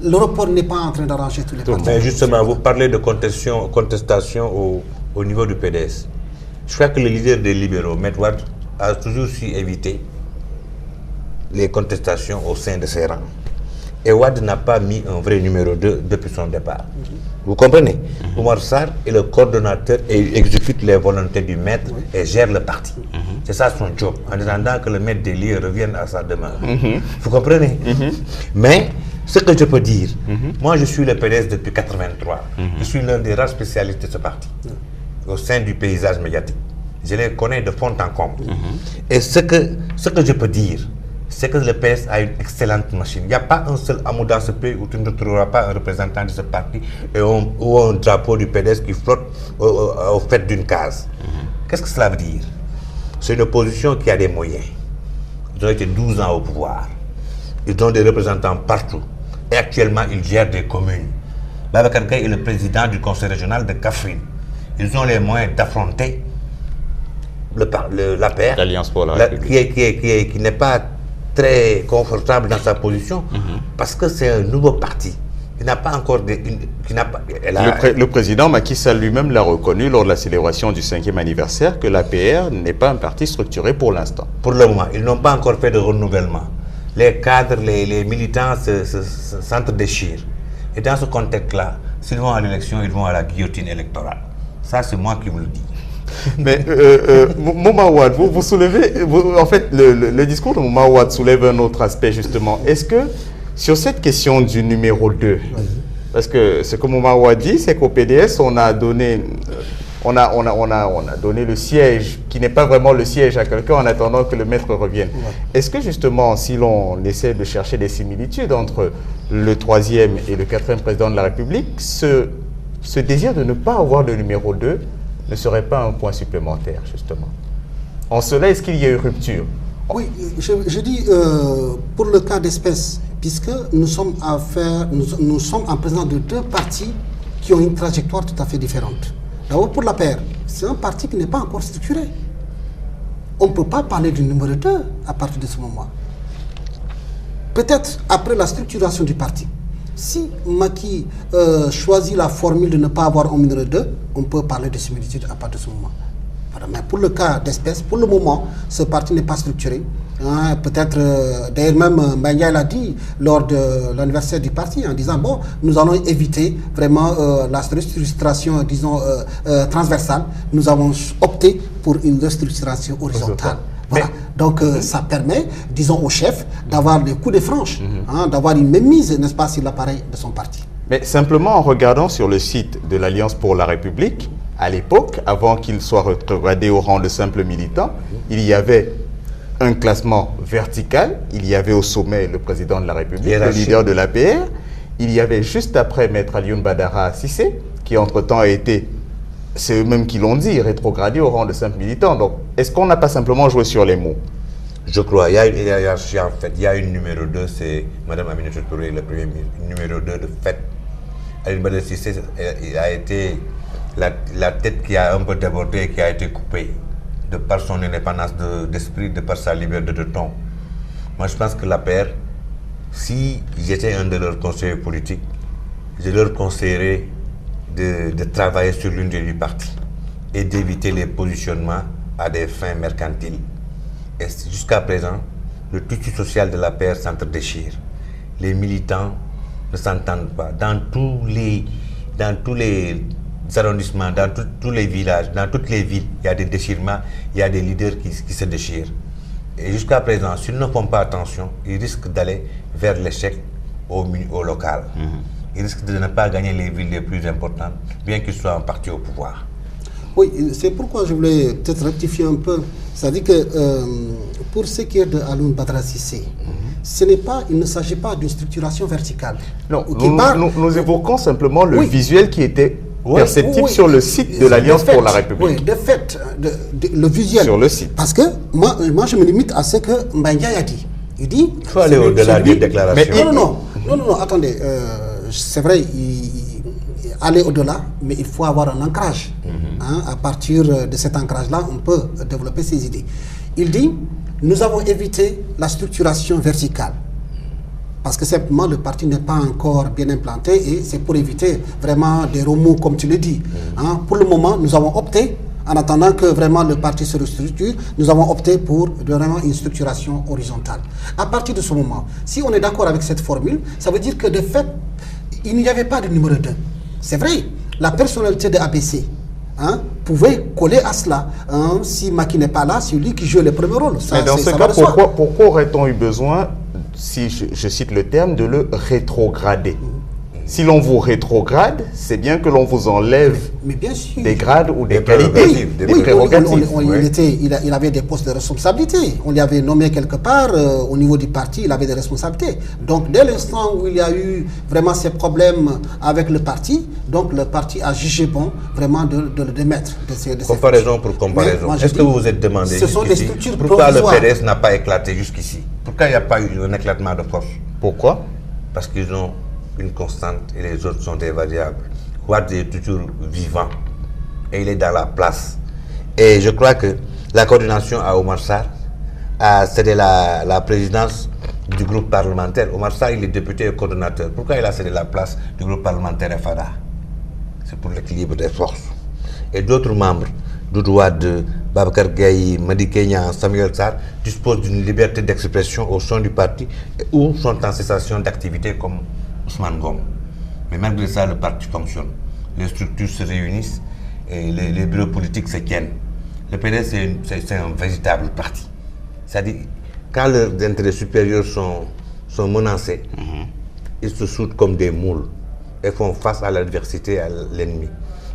le report n'est pas en train d'arranger tous les partis? Mais justement, vous parlez de contestation au niveau du PDS. Je crois que le leader des libéraux, M. Wade, a toujours su éviter les contestations au sein de ses rangs. Et Wade n'a pas mis un vrai numéro 2 depuis son départ. Vous comprenez? Omar Sarr est le coordonnateur et exécute les volontés du maître et gère le parti. C'est ça son job, en attendant que le maître des lieux revienne à sa demeure. Vous comprenez? Mais ce que je peux dire, moi je suis le PDS depuis 1983. Je suis l'un des rares spécialistes de ce parti, au sein du paysage médiatique. Je les connais de fond en comble. Et ce que je peux dire, c'est que le PS a une excellente machine. Il n'y a pas un seul hameau dans ce pays où tu ne trouveras pas un représentant de ce parti ou un drapeau du PDS qui flotte au fait d'une case. Qu'est-ce que cela veut dire? C'est une opposition qui a des moyens. Ils ont été 12 ans au pouvoir. Ils ont des représentants partout. Et actuellement, ils gèrent des communes. Babacar Gaye est le président du conseil régional de Kaffrine. Ils ont les moyens d'affronter l'APR, l'Alliance pour la République, qui n'est pas très confortable dans sa position, parce que c'est un nouveau parti. Il n'a pas encore le président Macky Sall lui-même l'a reconnu lors de la célébration du 5e anniversaire que l'APR n'est pas un parti structuré pour l'instant. Pour le moment, ils n'ont pas encore fait de renouvellement. Les cadres, les militants s'entre-déchirent. Et dans ce contexte-là, s'ils vont à l'élection, ils vont à la guillotine électorale. Ça, c'est moi qui vous le dis. Mais Mouma Wade, vous soulevez, en fait, le discours de Mouma Wade soulève un autre aspect justement. Est-ce que sur cette question du numéro 2, parce que ce que Mouma Wade dit, c'est qu'au PDS, on a donné le siège, qui n'est pas vraiment le siège à quelqu'un en attendant que le maître revienne. Est-ce que justement, si l'on essaie de chercher des similitudes entre le 3e et le 4e président de la République, ce désir de ne pas avoir de numéro 2 ne serait pas un point supplémentaire, justement? En cela, est-ce qu'il y a eu rupture? Oui, je dis pour le cas d'espèce, puisque nous sommes en présence de deux partis qui ont une trajectoire tout à fait différente. D'abord, pour l'APR, c'est un parti qui n'est pas encore structuré. On ne peut pas parler du numéro 2 à partir de ce moment. Peut-être après la structuration du parti. Si Macky choisit la formule de ne pas avoir un numéro 2, on peut parler de similitude à partir de ce moment. Voilà. Mais pour le cas d'espèce, pour le moment, ce parti n'est pas structuré. Hein, peut-être, d'ailleurs même Mbanya l'a dit lors de l'anniversaire du parti, en disant, bon, nous allons éviter vraiment la restructuration, disons, transversale. Nous avons opté pour une restructuration horizontale. Voilà. Donc ça permet, disons, au chef d'avoir les coups de franche, d'avoir une mainmise, n'est-ce pas, sur l'appareil de son parti. Mais simplement en regardant sur le site de l'Alliance pour la République, à l'époque, avant qu'il soit rétrogradé au rang de simple militant, il y avait un classement vertical, il y avait au sommet le président de la République, le leader de l'APR, il y avait juste après Maître Alioune Badara Cissé, qui entre-temps a été, c'est eux-mêmes qui l'ont dit, rétrogradé au rang de simple militant. Donc, est-ce qu'on n'a pas simplement joué sur les mots? Je crois, il y a une hiérarchie en fait. Il y a une numéro 2, c'est Mme Aminata Touré, le premier ministre. Numéro 2 de fait. Alioune Badara Cissé, il a été la tête qui a un peu débordé et qui a été coupée, de par son indépendance d'esprit, de par sa liberté de ton. Moi, je pense que l'APR, si j'étais un de leurs conseillers politiques, je leur conseillerais de travailler sur l'unité du parti et d'éviter les positionnements à des fins mercantiles. Et jusqu'à présent, le tissu social de l'APR s'entre-déchire. Les militants ne s'entendent pas. Dans tous les arrondissements, dans tous les villages, dans toutes les villes, il y a des déchirements, il y a des leaders qui se déchirent. Et jusqu'à présent, s'ils ne font pas attention, ils risquent d'aller vers l'échec au local. Ils risquent de ne pas gagner les villes les plus importantes, bien qu'ils soient un parti au pouvoir. Oui, c'est pourquoi je voulais peut-être rectifier un peu. C'est-à-dire que pour ce qui est de Alioune Badara Cissé, il ne s'agit pas d'une structuration verticale. Non, nous évoquons simplement le visuel qui était perceptible sur le site de l'Alliance pour la République. Oui, de fait, le visuel. Sur le site. Parce que moi je me limite à ce que Mbendia a dit. Il dit... Il faut aller au-delà des déclarations. Non, attendez. C'est vrai, aller au-delà, mais il faut avoir un ancrage. À partir de cet ancrage-là, on peut développer ses idées. Il dit, nous avons évité la structuration verticale. Parce que simplement, le parti n'est pas encore bien implanté et c'est pour éviter vraiment des remous, comme tu le dis. Pour le moment, nous avons opté, en attendant que vraiment le parti se restructure, nous avons opté pour vraiment une structuration horizontale. À partir de ce moment, si on est d'accord avec cette formule, ça veut dire que de fait, il n'y avait pas de numéro 2. C'est vrai, la personnalité de ABC pouvait coller à cela. Si Macky n'est pas là, c'est lui qui joue le premier rôle. Mais dans ce cas, pourquoi aurait-on eu besoin, si je cite le terme, de le rétrograder? Si l'on vous rétrograde, c'est bien que l'on vous enlève des grades ou des qualités, des prérogatives. Il avait des postes de responsabilité. On lui avait nommé quelque part au niveau du parti, il avait des responsabilités. Donc, dès l'instant où il y a eu vraiment ces problèmes avec le parti, donc le parti a jugé bon vraiment de le démettre de ces comparaison pour comparaison. Est-ce que vous vous êtes demandé pourquoi le PDS n'a pas éclaté jusqu'ici? Pourquoi il n'y a pas eu un éclatement de force? Pourquoi? Parce qu'ils ont une constante et les autres sont des variables. Wade est toujours vivant et il est dans la place. Et je crois que la coordination à Omar Sarr a cédé la présidence du groupe parlementaire. Omar Sarr, il est député et coordonnateur. Pourquoi il a cédé la place du groupe parlementaire FADA? C'est pour l'équilibre des forces. Et d'autres membres, Doudou Wade, Babacar Gaye, Madi Kenya, Samuel Sarr, disposent d'une liberté d'expression au sein du parti ou sont en cessation d'activité comme Ousmane Ngom. Mais malgré ça, le parti fonctionne. Les structures se réunissent et les bureaux politiques se tiennent. Le PDS, c'est un véritable parti. C'est-à-dire, quand leurs intérêts supérieurs sont menacés, ils se soudent comme des moules et font face à l'adversité, à l'ennemi.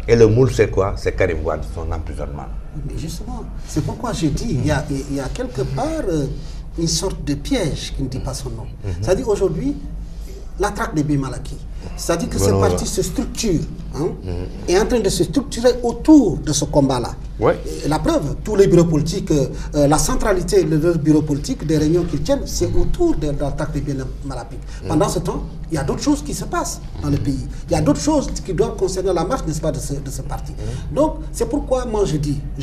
Et le moule, c'est quoi? C'est Karim Wade, son emprisonnement. Mais justement, c'est pourquoi je dis, il y a quelque part une sorte de piège qui ne dit pas son nom. C'est-à-dire, aujourd'hui, la traque de Bimalaki. C'est-à-dire que ce parti se structure, est en train de se structurer autour de ce combat-là. Ouais. La preuve, tous les bureaux politiques, la centralité de leurs bureaux politiques, des réunions qu'ils tiennent, c'est autour de la traque de Bimalaki. Pendant ce temps, il y a d'autres choses qui se passent dans le pays. Il y a d'autres choses qui doivent concerner la marche, n'est-ce pas, de ce parti. Donc, c'est pourquoi moi je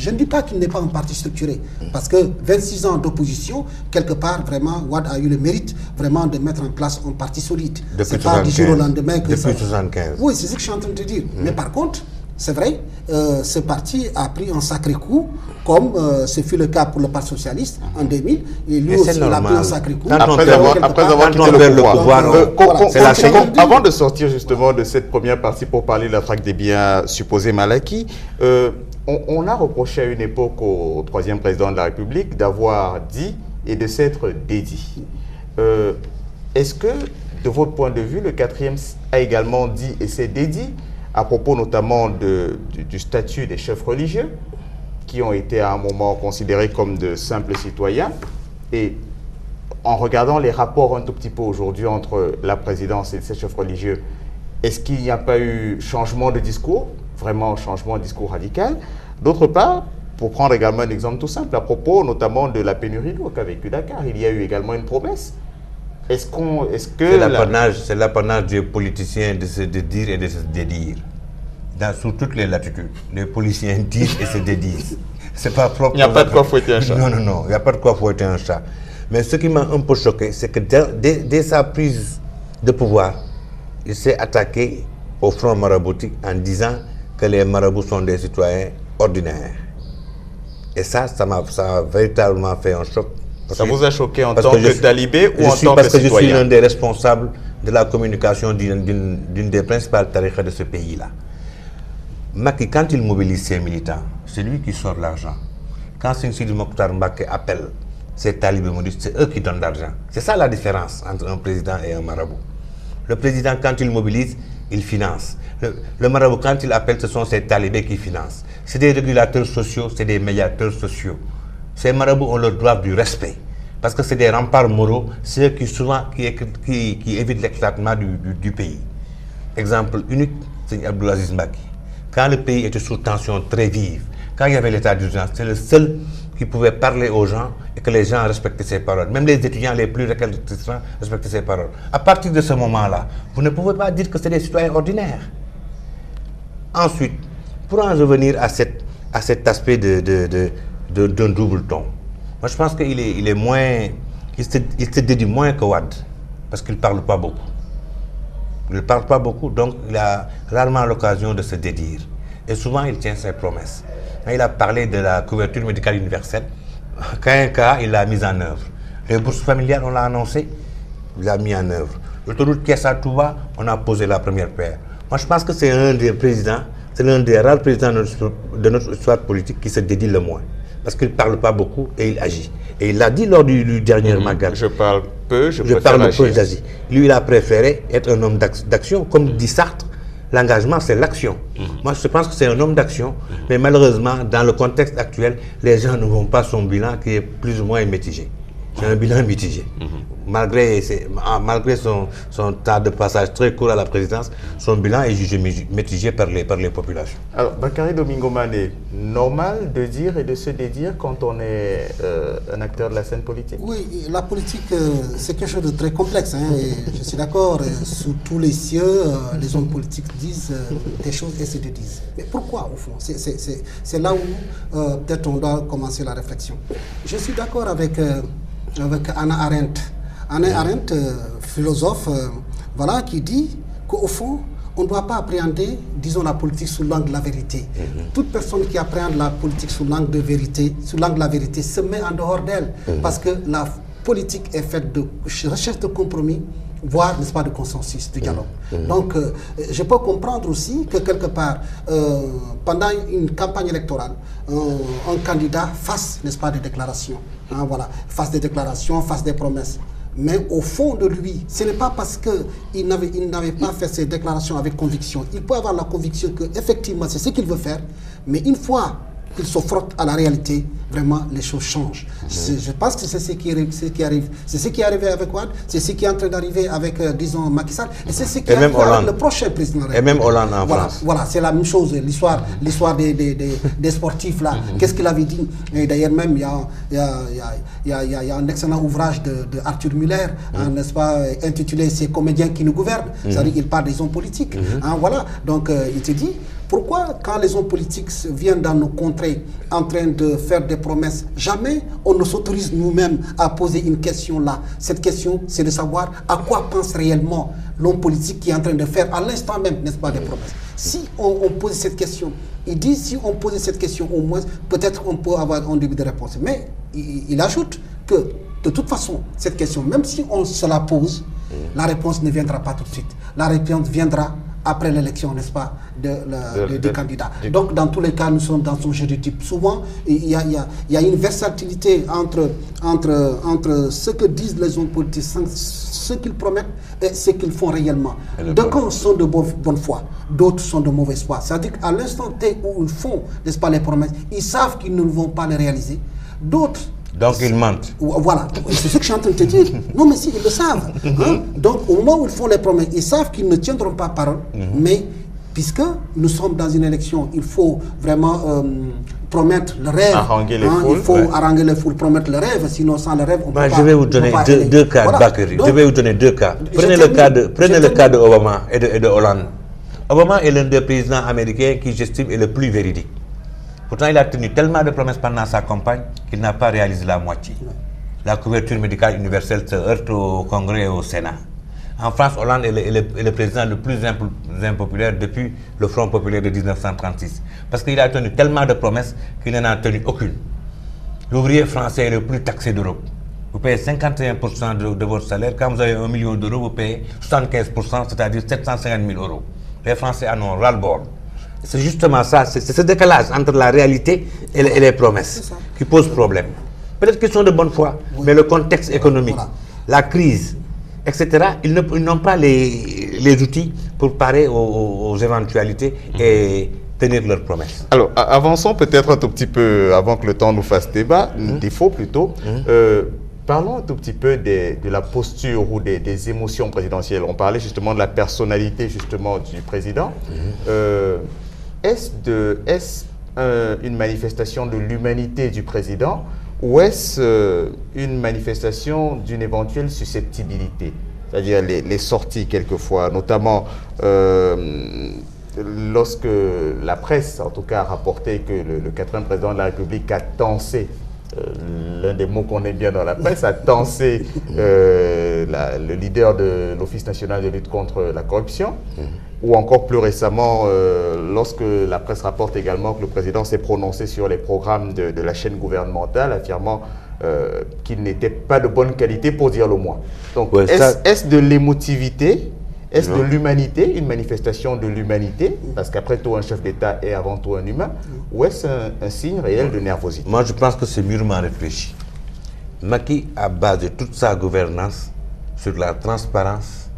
ne dis pas qu'il n'est pas un parti structuré. Parce que 26 ans d'opposition, quelque part, vraiment, Wade a eu le mérite vraiment de mettre en place un parti solide. Depuis pas du jour au lendemain que depuis 1975. Oui, c'est ce que je suis en train de te dire. Mais par contre, c'est vrai, ce parti a pris un sacré coup, comme ce fut le cas pour le Parti Socialiste en 2000. Et lui aussi, il a pris un sacré coup. Après avoir quitté le pouvoir. Avant de sortir justement de cette première partie pour parler de la traque des biens supposés mal acquis, on a reproché à une époque au troisième président de la République d'avoir dit et de s'être dédit. Est-ce que, de votre point de vue, le quatrième a également dit et s'est dédié à propos notamment du statut des chefs religieux qui ont été à un moment considérés comme de simples citoyens, et en regardant les rapports un tout petit peu aujourd'hui entre la présidence et ces chefs religieux, est-ce qu'il n'y a pas eu changement de discours, vraiment changement de discours radical? D'autre part, pour prendre également un exemple tout simple, à propos notamment de la pénurie d'eau qu'a vécu Dakar, il y a eu également une promesse. C'est l'apanage des politiciens de se dire et de se dédire. Sous toutes les latitudes, les politiciens disent et se dédisent. C'est pas propre. Il n'y a pas de quoi fouetter un chat. Non, il n'y a pas de quoi fouetter un chat. Mais ce qui m'a un peu choqué, c'est que dès sa prise de pouvoir, il s'est attaqué au front maraboutique en disant que les marabouts sont des citoyens ordinaires. Et ça a véritablement fait un choc. Ça vous a choqué en tant que talibé ou en tant que citoyen? Parce que je suis l'un des responsables de la communication d'une des principales tariqas de ce pays-là. Macky, quand il mobilise ses militants, c'est lui qui sort l'argent. Quand Sidi Mokhtar Mbacké appelle ses talibés, c'est eux qui donnent l'argent. C'est ça la différence entre un président et un marabout. Le président, quand il mobilise, il finance. Le marabout, quand il appelle, ce sont ces talibés qui financent. C'est des régulateurs sociaux, c'est des médiateurs sociaux. Ces marabouts, on leur doit du respect. Parce que c'est des remparts moraux, c'est eux qui souvent qui évitent l'éclatement du pays. Exemple unique, c'est Abdelaziz Mbaki. Quand le pays était sous tension très vive, quand il y avait l'état d'urgence, c'est le seul qui pouvait parler aux gens et que les gens respectaient ses paroles. Même les étudiants les plus récalcitrants respectaient ses paroles. À partir de ce moment-là, vous ne pouvez pas dire que c'est des citoyens ordinaires. Ensuite, pour en revenir à cet aspect d'un double ton, moi je pense qu'il est moins, il se dédie moins que Wade, parce qu'il ne parle pas beaucoup. Il ne parle pas beaucoup, donc il a rarement l'occasion de se dédire. Et souvent, il tient ses promesses. Quand il a parlé de la couverture médicale universelle, quand un cas, il l'a mise en œuvre. Les bourses familiales, on l'a annoncé, il l'a mis en œuvre. L'autoroute Kiassa-Touba, on a posé la première pierre. Moi, je pense que c'est un des présidents, c'est l'un des rares présidents de notre histoire politique qui se dédie le moins. Parce qu'il ne parle pas beaucoup et il agit. Et il l'a dit lors du dernier Magal. Je parle peu, je parle peu d'agir. Lui, il a préféré être un homme d'action. Comme dit Sartre, l'engagement, c'est l'action. Moi, je pense que c'est un homme d'action. Mais malheureusement, dans le contexte actuel, les gens ne voient pas son bilan qui est plus ou moins mitigé. C'est un bilan mitigé. Malgré son temps de passage très court à la présidence, son bilan est jugé mitigé par les populations. Alors, Bakary Domingo Mané, normal de dire et de se dédire quand on est un acteur de la scène politique? Oui, la politique, c'est quelque chose de très complexe. Hein, et je suis d'accord, sous tous les cieux, les hommes politiques disent des choses et se dédisent. Mais pourquoi, au fond? C'est là où peut-être on doit commencer la réflexion. Je suis d'accord avec Hannah Arendt. Hannah Arendt, philosophe, voilà, qui dit qu'au fond, on ne doit pas appréhender, disons, la politique sous l'angle de la vérité. Toute personne qui appréhende la politique sous l'angle de la vérité, se met en dehors d'elle. Parce que la politique est faite de recherche de compromis, voire, n'est-ce pas, de consensus, de dialogue. Donc, je peux comprendre aussi que quelque part, pendant une campagne électorale, un candidat fasse, n'est-ce pas, des déclarations. Hein, voilà, fasse des déclarations, fasse des promesses. Mais au fond de lui, ce n'est pas parce qu'il n'avait pas fait ces déclarations avec conviction. Il peut avoir la conviction qu'effectivement, c'est ce qu'il veut faire, mais une fois qu'il se frotte à la réalité, vraiment, les choses changent. Je pense que c'est ce qui arrive. C'est ce qui est arrivé avec Wade, c'est ce qui est en train d'arriver avec, disons, Macky Sall, et c'est ce qui arrive avec le prochain président. Et même Hollande en France. Voilà, c'est la même chose, l'histoire des sportifs, là. Qu'est-ce qu'il avait dit? Et d'ailleurs, même, il y a un excellent ouvrage de Arthur Müller, n'est-ce pas, intitulé « Ces comédiens qui nous gouvernent ». C'est-à-dire qu'il parle des hommes politiques. Hein, voilà, donc il te dit, pourquoi, quand les hommes politiques viennent dans nos contrées en train de faire des promesses, jamais on ne s'autorise nous-mêmes à poser une question là? Cette question, c'est de savoir à quoi pense réellement l'homme politique qui est en train de faire à l'instant même, n'est-ce pas, des promesses. Si on pose cette question, il dit, si on posait cette question, au moins, peut-être on peut avoir un début de réponse. Mais il ajoute que, de toute façon, cette question, même si on se la pose, la réponse ne viendra pas tout de suite. La réponse viendra après l'élection, n'est-ce pas, des candidats. Donc, dans tous les cas, nous sommes dans son jeu de type. Souvent, il y a une versatilité entre ce que disent les hommes politiques, ce qu'ils promettent et ce qu'ils font réellement. D'aucuns sont de bonne foi, d'autres sont de mauvaise foi. C'est-à-dire qu'à l'instant T où ils font, n'est-ce pas, les promesses, ils savent qu'ils ne vont pas les réaliser. D'autres... Donc ils mentent. Voilà, c'est ce que je suis en train de te dire. Non, mais si, ils le savent. Hein? Donc au moment où ils font les promesses, ils savent qu'ils ne tiendront pas parole, mais puisque nous sommes dans une élection, il faut vraiment promettre le rêve. Haranguer les foules. Il faut haranguer les foules, promettre le rêve, sinon sans le rêve, on peut pas. Je vais vous donner deux cas, voilà. Bakary. Je vais vous donner deux cas. Prenez le cas de Obama et de Hollande. Obama est l'un des présidents américains qui, j'estime, est le plus véridique. Pourtant, il a tenu tellement de promesses pendant sa campagne qu'il n'a pas réalisé la moitié. La couverture médicale universelle se heurte au Congrès et au Sénat. En France, Hollande est le président le plus impopulaire depuis le Front populaire de 1936. Parce qu'il a tenu tellement de promesses qu'il n'en a tenu aucune. L'ouvrier français est le plus taxé d'Europe. Vous payez 51% de votre salaire. Quand vous avez 1 million d'euros, vous payez 75%, c'est-à-dire 750 000 euros. Les Français en ont ras-le-bol. C'est justement ça, c'est ce décalage entre la réalité et les promesses qui pose problème. Peut-être qu'ils sont de bonne foi, mais le contexte économique, la crise, etc., ils n'ont pas les outils pour parer aux éventualités et tenir leurs promesses. Alors, avançons peut-être un tout petit peu, avant que le temps nous fasse défaut plutôt. Parlons un tout petit peu de la posture ou des émotions présidentielles. On parlait justement de la personnalité justement du président. Est-ce une manifestation de l'humanité du président ou est-ce une manifestation d'une éventuelle susceptibilité? C'est-à-dire les sorties quelquefois, notamment lorsque la presse, en tout cas, a rapporté que le 4e président de la République a tensé, l'un des mots qu'on aime bien dans la presse, a tensé le leader de l'Office national de lutte contre la corruption, ou encore plus récemment, lorsque la presse rapporte également que le président s'est prononcé sur les programmes de la chaîne gouvernementale, affirmant qu'ils n'étaient pas de bonne qualité, pour dire le moins. Donc, ouais, est-ce de l'émotivité? Est-ce de l'humanité, une manifestation de l'humanité? Parce qu'après tout, un chef d'État est avant tout un humain. Ou est-ce un signe réel de nervosité? Moi, je pense que c'est mûrement réfléchi. Macky a basé toute sa gouvernance sur la transparence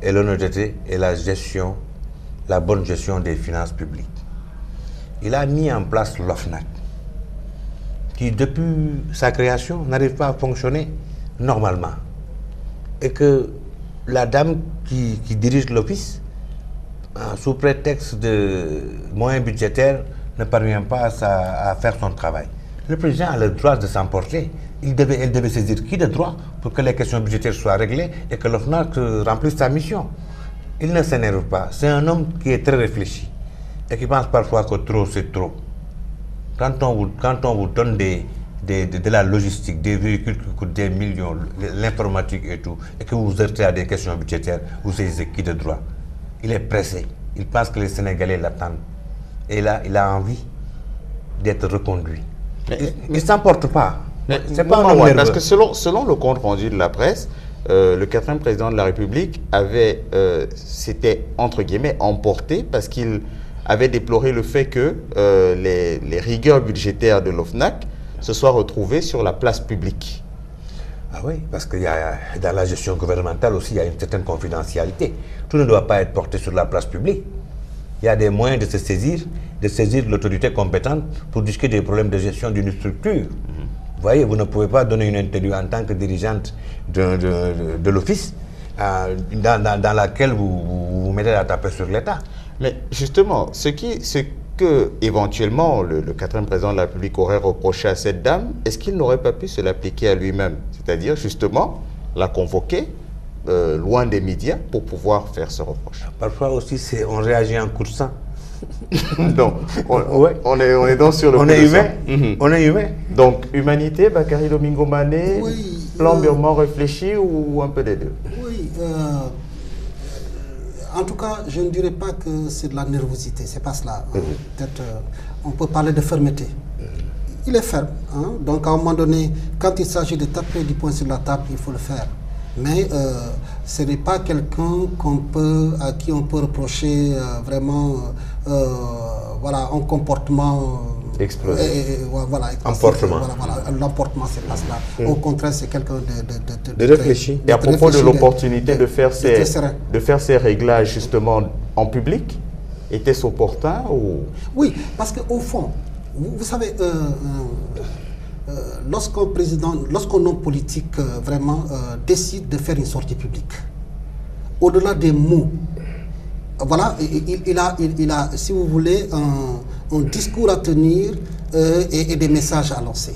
et l'honnêteté et la bonne gestion des finances publiques. Il a mis en place l'OFNAC, qui depuis sa création n'arrive pas à fonctionner normalement. Et que la dame qui dirige l'office, sous prétexte de moyens budgétaires, ne parvient pas à faire son travail. Le président a le droit de s'emporter. Elle devait saisir qui de droit pour que les questions budgétaires soient réglées et que l'OFNAC remplisse sa mission. Il ne s'énerve pas. C'est un homme qui est très réfléchi et qui pense parfois que trop, c'est trop. Quand on vous donne de la logistique, des véhicules qui coûtent des millions, l'informatique et tout, et que vous vous heurtez à des questions budgétaires, vous saisissez qui de droit? Il est pressé. Il pense que les Sénégalais l'attendent. Et là, il a envie d'être reconduit. Il ne s'emporte pas. C'est pas normal, parce que selon le compte rendu de la presse, le 4e président de la République s'était, entre guillemets, emporté parce qu'il avait déploré le fait que les rigueurs budgétaires de l'OFNAC se soient retrouvées sur la place publique. Ah oui, parce que dans la gestion gouvernementale aussi, il y a une certaine confidentialité. Tout ne doit pas être porté sur la place publique. Il y a des moyens de se saisir l'autorité compétente pour discuter des problèmes de gestion d'une structure. Vous voyez, vous ne pouvez pas donner une interview en tant que dirigeante de l'office dans laquelle vous mettez à taper sur l'État. Mais justement, ce que éventuellement le 4e président de la République aurait reproché à cette dame, est-ce qu'il n'aurait pas pu se l'appliquer à lui-même? C'est-à-dire justement la convoquer loin des médias pour pouvoir faire ce reproche. Parfois aussi, on réagit en coup de sang. Donc, on est donc sur le on est humain. On est humain. Donc, humanité, Bakary Domingo Mané, plan mûrement réfléchi ou un peu des deux? Oui, en tout cas, je ne dirais pas que c'est de la nervosité, c'est pas cela. Peut-être, on peut parler de fermeté. Il est ferme, hein? Donc à un moment donné, quand il s'agit de taper du poing sur la table, il faut le faire. Mais ce n'est pas quelqu'un à qui on peut reprocher vraiment voilà, un comportement explosif. Voilà, l'emportement, c'est pas cela. Au contraire, c'est quelqu'un de réfléchi. Et à propos de l'opportunité de faire ces réglages justement en public, était-ce opportun ou... Oui, parce qu'au fond, vous savez, lorsqu'un homme politique vraiment décide de faire une sortie publique, au-delà des mots, voilà, il a, si vous voulez, un discours à tenir et des messages à lancer.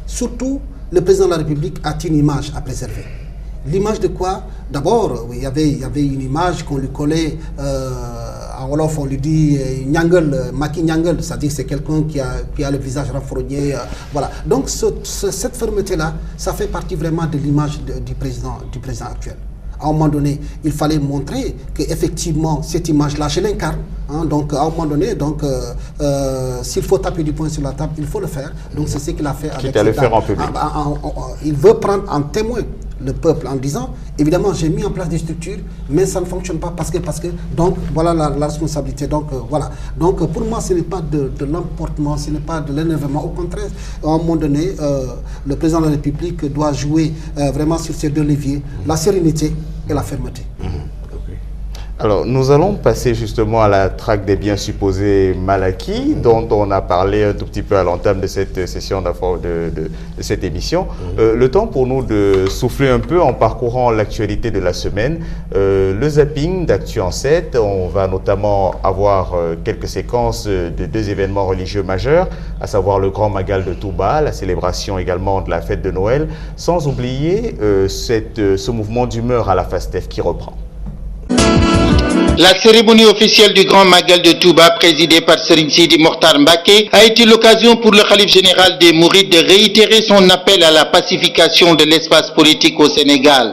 Surtout, le président de la République a une image à préserver. L'image de quoi? D'abord, il y avait une image qu'on lui collait, en Wolof on lui dit Macky Nyangel, c'est-à-dire que c'est quelqu'un qui a le visage renfrogné. Voilà. Donc cette fermeté-là, ça fait partie vraiment de l'image du président actuel. À un moment donné, il fallait montrer qu'effectivement, cette image-là, je l'incarne. Hein, donc, à un moment donné, s'il faut taper du poing sur la table, il faut le faire. Donc, c'est ce qu'il a fait avec Quitte à le faire en public. Il veut prendre en témoin le peuple en disant, évidemment, j'ai mis en place des structures, mais ça ne fonctionne pas parce que donc, voilà la responsabilité. Donc, voilà. Donc, pour moi, ce n'est pas de l'emportement, ce n'est pas de l'énervement. Au contraire, à un moment donné, le président de la République doit jouer vraiment sur ces deux leviers, la sérénité et la fermeté. Alors, nous allons passer justement à la traque des biens supposés mal acquis, dont on a parlé un tout petit peu à l'entame de cette session de cette émission. Le temps pour nous de souffler un peu en parcourant l'actualité de la semaine. Le zapping d'Actu en 7, on va notamment avoir quelques séquences de 2 événements religieux majeurs, à savoir le Grand Magal de Touba, la célébration également de la fête de Noël, sans oublier ce mouvement d'humeur à la FASTEF qui reprend. La cérémonie officielle du Grand Magal de Touba, présidée par Serigne Sidi Mokhtar Mbacké, a été l'occasion pour le khalife général des Mourides de réitérer son appel à la pacification de l'espace politique au Sénégal.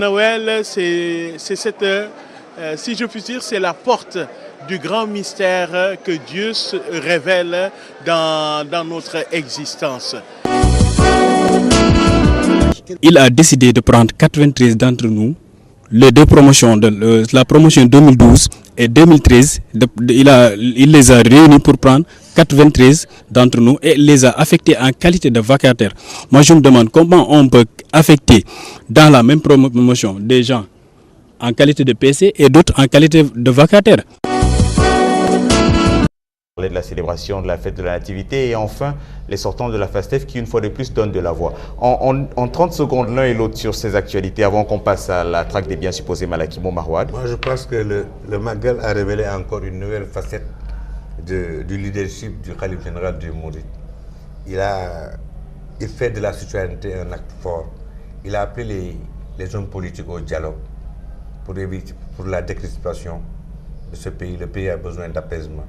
Noël, c'est cette, si je puis dire, c'est la porte du grand mystère que Dieu se révèle dans notre existence. Il a décidé de prendre 93 d'entre nous, les 2 promotions, la promotion 2012 et 2013, il les a réunis pour prendre 93 d'entre nous et les a affectés en qualité de vacataires. Moi, je me demande comment on peut affecter dans la même promotion des gens en qualité de PC et d'autres en qualité de vacataires. De la célébration de la fête de la Nativité et enfin les sortants de la FASTEF qui une fois de plus donnent de la voix. En 30 secondes l'un et l'autre sur ces actualités avant qu'on passe à la traque des biens supposés mal acquis. Marouad. Moi je pense que le Magal a révélé encore une nouvelle facette du leadership du khalife général des Mourides. Il fait de la citoyenneté un acte fort. Il a appelé les hommes politiques au dialogue pour la décrispation de ce pays. Le pays a besoin d'apaisement.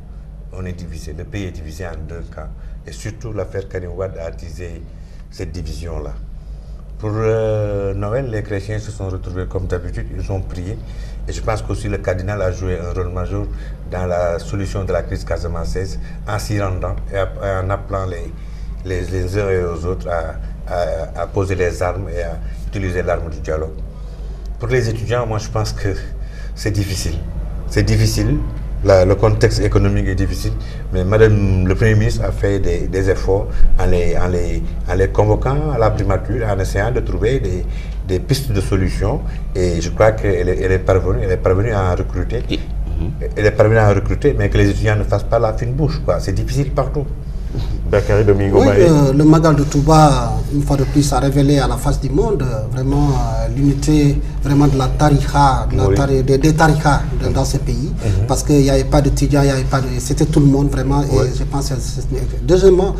On est divisé, le pays est divisé en 2 camps. Et surtout l'affaire Karim Wade a attisé cette division-là. Pour Noël, les chrétiens se sont retrouvés comme d'habitude, ils ont prié. Et je pense qu'aussi le cardinal a joué un rôle majeur dans la solution de la crise casamançaise en s'y rendant et en appelant les uns et les autres à poser les armes et à utiliser l'arme du dialogue. Pour les étudiants, moi je pense que c'est difficile. C'est difficile. Le contexte économique est difficile, mais Madame le Premier ministre a fait des efforts en les convoquant à la primature, en essayant de trouver des pistes de solutions. Et je crois qu'elle est parvenue à recruter. Elle est parvenue à recruter, mais que les étudiants ne fassent pas la fine bouche. C'est difficile partout. Bakary Domingo Oui, le Magal de Touba, une fois de plus, a révélé à la face du monde vraiment l'unité vraiment de la tariqa, des tariqas dans ce pays, parce qu'il n'y avait pas de Tidja, il n'y avait pas de... C'était tout le monde vraiment, et je pense... Deuxièmement,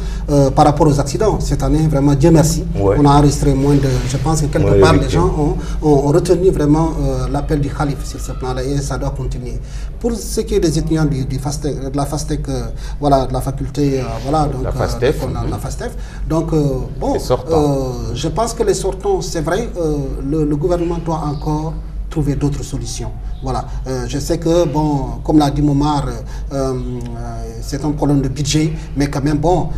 par rapport aux accidents, cette année, vraiment, Dieu merci, on a enregistré moins de... Je pense que quelque part, les gens ont retenu vraiment l'appel du Khalif sur ce plan-là, et ça doit continuer. Pour ce qui est des étudiants de la FASTEC, voilà, de la faculté, voilà, donc, la FASTEF. La FASTEF. Donc, bon, je pense que les sortants, c'est vrai, le gouvernement doit encore trouver d'autres solutions. Voilà, je sais que, bon, comme l'a dit Momar, c'est un problème de budget, mais quand même, bon,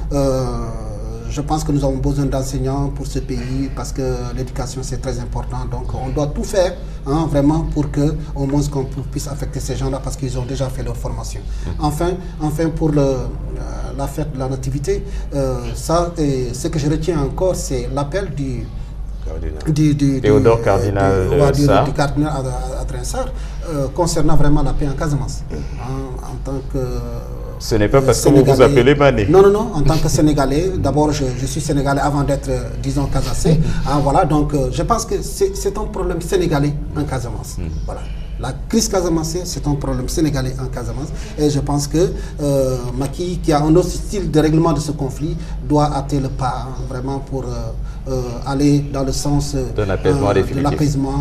je pense que nous avons besoin d'enseignants pour ce pays parce que l'éducation c'est très important. Donc on doit tout faire vraiment pour que au moins qu'on puisse affecter ces gens-là parce qu'ils ont déjà fait leur formation. Enfin pour la fête de la nativité, ce que je retiens encore c'est l'appel du Théodore Cardinal du cardinal Adrien Sarr concernant vraiment la paix en Casamance. En tant que ce n'est pas parce que vous vous appelez Mané. Non, en tant que Sénégalais, d'abord je suis Sénégalais avant d'être, disons, Casassé. Voilà, donc je pense que c'est un problème sénégalais en Casamance. Voilà. La crise casamançaise, c'est un problème sénégalais en Casamance. Et je pense que Macky, qui a un autre style de règlement de ce conflit, doit hâter le pas vraiment pour aller dans le sens de l'apaisement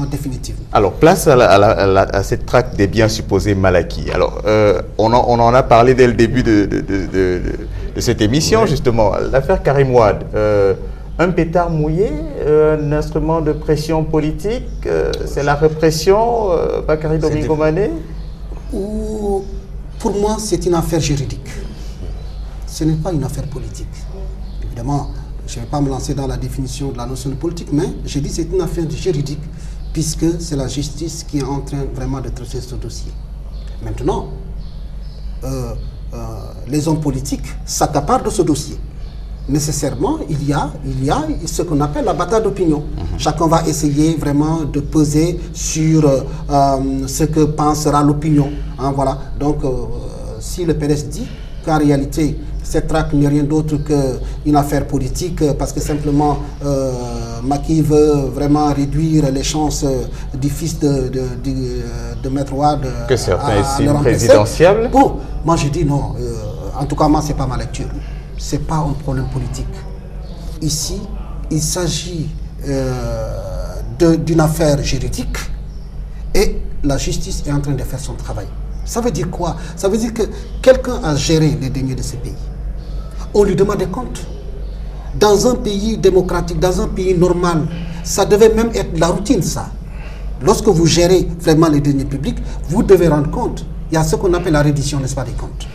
définitif. Alors, place à cette traque des biens supposés mal acquis. Alors, on en a parlé dès le début de cette émission, justement. L'affaire Karim Wade. Un pétard mouillé, un instrument de pression politique, c'est la répression, Bakary Domingo Mané? Pour moi, c'est une affaire juridique. Ce n'est pas une affaire politique. Évidemment, je ne vais pas me lancer dans la définition de la notion de politique, mais je dis que c'est une affaire juridique, puisque c'est la justice qui est en train vraiment de traiter ce dossier. Maintenant, les hommes politiques s'accaparent de ce dossier. nécessairement, il y a ce qu'on appelle la bataille d'opinion. Chacun va essayer vraiment de peser sur ce que pensera l'opinion. Hein, voilà. Donc, si le PDS dit qu'en réalité, cette traque n'est rien d'autre qu'une affaire politique, parce que simplement Macky veut vraiment réduire les chances du fils de Maître Wade que certains estiment présidentiable. Bon, moi je dis non. En tout cas, moi, ce n'est pas ma lecture. Ce n'est pas un problème politique. Ici, il s'agit d'une affaire juridique et la justice est en train de faire son travail. Ça veut dire quoi? Ça veut dire que quelqu'un a géré les deniers de ce pays. On lui demande des comptes. Dans un pays démocratique, dans un pays normal, ça devait même être la routine, ça. Lorsque vous gérez vraiment les deniers publics, vous devez rendre compte. Il y a ce qu'on appelle la reddition, n'est-ce pas, des comptes.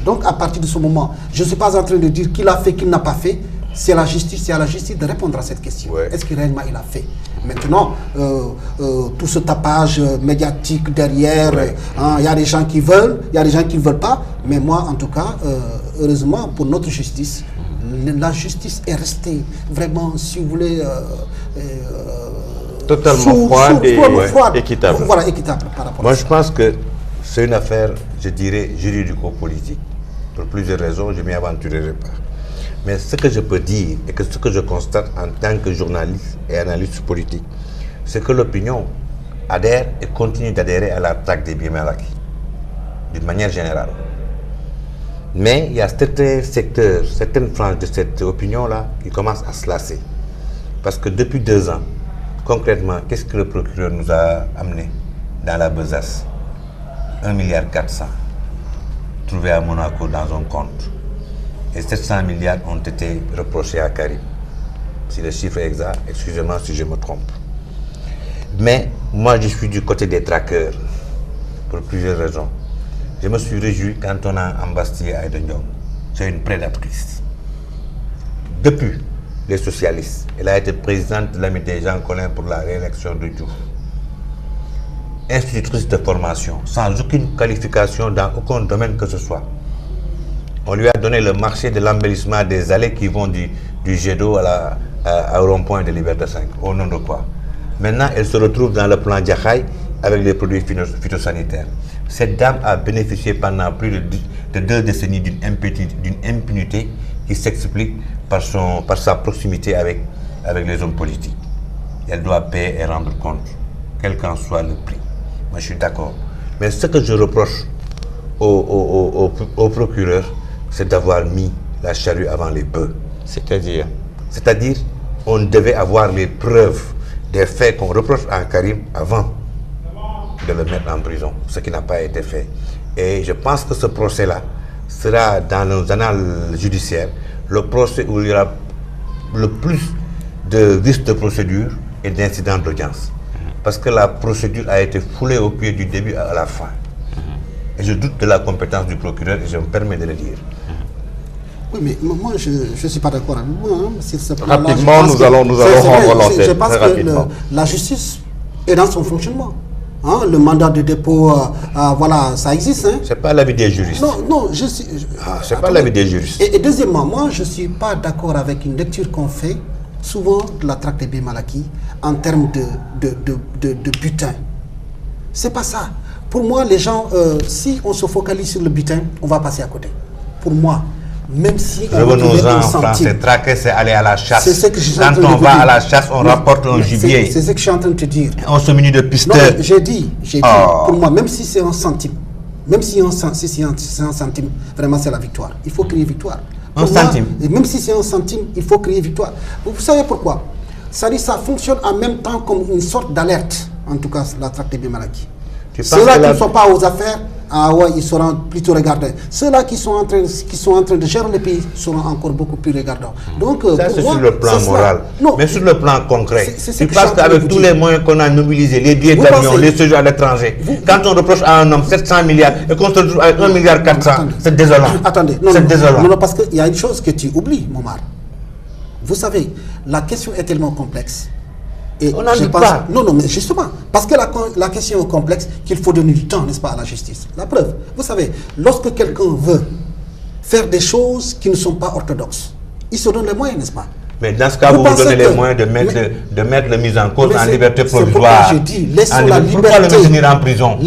Donc, à partir de ce moment, je ne suis pas en train de dire qu'il a fait, qu'il n'a pas fait. C'est à la justice de répondre à cette question. Ouais. Est-ce que réellement il a fait? Maintenant, tout ce tapage médiatique derrière, il y a des gens qui veulent, il y a des gens qui ne veulent pas. Mais moi, en tout cas, heureusement pour notre justice, la justice est restée vraiment, si vous voulez, totalement froide et équitable. Voilà, équitable par rapport à ça. Moi, je pense que c'est une affaire, je dirais, juridico-politique. Pour plusieurs raisons, je ne m'y aventurerai pas. Mais ce que je peux dire et que ce que je constate en tant que journaliste et analyste politique, c'est que l'opinion adhère et continue d'adhérer à la traque des biens mal acquis, d'une manière générale. Mais il y a certains secteurs, certaines franges de cette opinion-là qui commencent à se lasser. Parce que depuis 2 ans, concrètement, qu'est-ce que le procureur nous a amené dans la besace? 1,4 milliard trouvé à Monaco dans un compte. Et 700 milliards ont été reprochés à Karim. Si le chiffre est exact, excusez-moi si je me trompe. Mais moi, je suis du côté des traqueurs, pour plusieurs raisons. Je me suis réjoui quand on a embastillé Aïda Ndiongue. C'est une prédatrice. Depuis les socialistes, elle a été présidente de l'amitié Jean Collin pour la réélection de Diouf. Institutrice de formation, sans aucune qualification dans aucun domaine que ce soit. On lui a donné le marché de l'embellissement des allées qui vont du jet d'eau au rond-point de Liberté 5. Au nom de quoi? Maintenant, elle se retrouve dans le plan Diakhaï avec les produits phytosanitaires. Cette dame a bénéficié pendant plus de 2 décennies d'une impunité qui s'explique par sa proximité avec les hommes politiques. Elle doit payer et rendre compte, quel qu'en soit le prix. Moi, je suis d'accord. Mais ce que je reproche au procureur, c'est d'avoir mis la charrue avant les bœufs. C'est-à-dire, on devait avoir les preuves des faits qu'on reproche à Karim avant de le mettre en prison, ce qui n'a pas été fait. Et je pense que ce procès-là sera dans nos annales judiciaires le procès où il y aura le plus de vices de procédure et d'incidents d'audience. Parce que la procédure a été foulée au pied du début à la fin. Et je doute de la compétence du procureur et je me permets de le dire. Oui, mais moi, je ne suis pas d'accord avec vous. Rapidement, nous allons rendre l'antenne. Je pense que la justice est dans son fonctionnement. Hein, le mandat de dépôt, voilà, ça existe. Hein. Ce n'est pas l'avis des juristes. Non, je suis... c'est pas l'avis des juristes. Et deuxièmement, moi, je ne suis pas d'accord avec une lecture qu'on fait souvent de la traque des biens mal acquis en termes de butin. C'est pas ça. Pour moi, les gens, si on se focalise sur le butin, on va passer à côté. Pour moi, même si on revenons-en en français, traquer, c'est aller à la chasse. C'est ce que je suis Quand on va à la chasse, on rapporte un gibier. C'est ce que je suis en train de te dire. On se munit de pisteurs. Non, j'ai dit, pour moi, même si c'est un centime, même si c'est un centime, vraiment c'est la victoire. Il faut crier victoire. Un centime. Même si c'est un centime, il faut crier victoire. Vous savez pourquoi? Ça fonctionne en même temps comme une sorte d'alerte, en tout cas la traque des biens mal acquis. Ceux-là qui ne sont pas aux affaires, ils seront plutôt regardants. Ceux-là qui sont en train de gérer le pays seront encore beaucoup plus regardants. Donc, ça, c'est sur le plan moral. Non, mais sur le plan concret, tu penses qu'avec tous les moyens qu'on a mobilisés, les billets d'avion, les séjours à l'étranger, quand on reproche à un homme 700 milliards et qu'on se retrouve avec 1,4 milliard, c'est désolant. Attendez, non, parce qu'il y a une chose que tu oublies, Momar. Vous savez, la question est tellement complexe. Et on n'en dit pas. Non, mais justement, parce que la question est complexe, qu'il faut donner du temps, n'est-ce pas, à la justice. La preuve, vous savez, lorsque quelqu'un veut faire des choses qui ne sont pas orthodoxes, Ils se donnent les moyens, n'est-ce pas? Mais dans ce cas, vous donnez les moyens de mettre la mise en cause en liberté provisoire. Je dis, laissons la liberté. Pourquoi le maintenir en prison?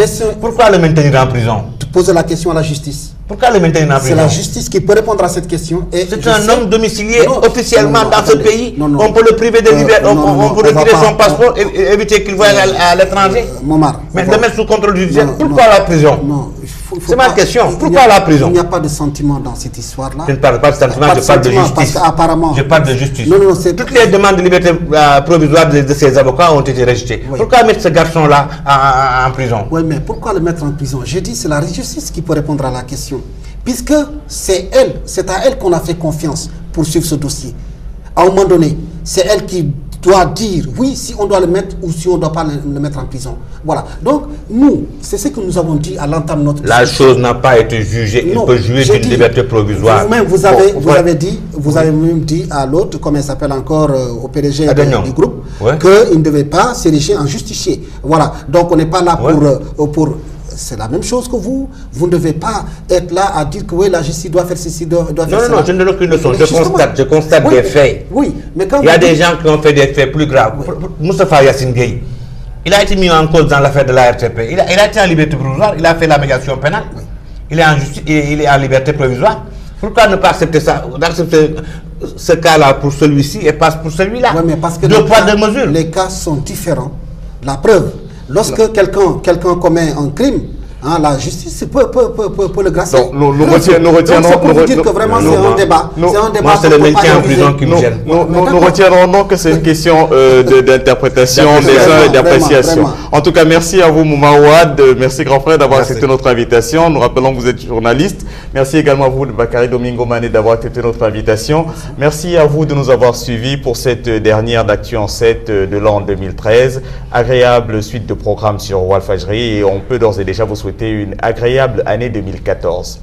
Pourquoi le maintenir en prison? Poser la question à la justice. Pourquoi le maintenir en prison? C'est la justice qui peut répondre à cette question. C'est un homme domicilié officiellement dans ce pays. On peut le priver de liberté, on peut retirer son passeport et éviter qu'il voyage à l'étranger. Mais le mettre sous contrôle judiciaire. Pourquoi la prison? C'est ma question. Pourquoi la prison? Il n'y a pas de sentiment dans cette histoire-là. Je ne parle pas de sentiment, je parle de justice. Je parle de justice. Toutes les demandes de liberté provisoire de ces avocats ont été rejetées. Pourquoi mettre ce garçon-là en prison? Oui, mais pourquoi le mettre en prison? J'ai dit c'est la justice qui peut répondre à la question. Puisque c'est à elle qu'on a fait confiance pour suivre ce dossier. À un moment donné, c'est elle qui doit dire oui si on doit le mettre ou si on ne doit pas le mettre en prison. Voilà. Donc, nous, c'est ce que nous avons dit à l'entame de notre... La chose n'a pas été jugée. Il peut jouir d'une liberté provisoire. Vous-même, vous avez même dit à l'autre, comme elle s'appelle encore, au PDG du groupe, qu'il ne devait pas s'ériger en justicier. Voilà. Donc, on n'est pas là pour c'est la même chose que vous. Vous ne devez pas être là à dire que oui, la justice doit faire ceci, doit faire cela. Non, je ne donne aucune leçon. Je constate des faits. Oui, mais quand il y a des gens qui ont fait des faits plus graves. Moustapha Yassine Gueye, il a été mis en cause dans l'affaire de la RTP. Il a été en liberté provisoire, il a fait la médiation pénale. Il est en liberté provisoire. Pourquoi ne pas accepter ça, d'accepter ce cas-là pour celui-ci et pas pour celui-là? Oui, mais parce que deux poids, deux mesures. Les cas sont différents. La preuve, lorsque quelqu'un commet un crime, la justice peut le gracier. Donc, nous retiendrons. C'est pour vous dire que vraiment c'est un débat. Moi, c'est le maintien en prison qui me gêne. Nous retiendrons donc que c'est une question d'interprétation des uns et d'appréciation. En tout cas, merci à vous, Mouma Ouad. Merci, grand frère, d'avoir accepté notre invitation. Nous rappelons que vous êtes journaliste. Merci également à vous, Bakary Domingo Mané, d'avoir accepté notre invitation. Merci à vous de nous avoir suivis pour cette dernière d'Actu en 7 de l'an 2013. Agréable suite de programmes sur Walfadjri et on peut d'ores et déjà vous souhaiter une agréable année 2014.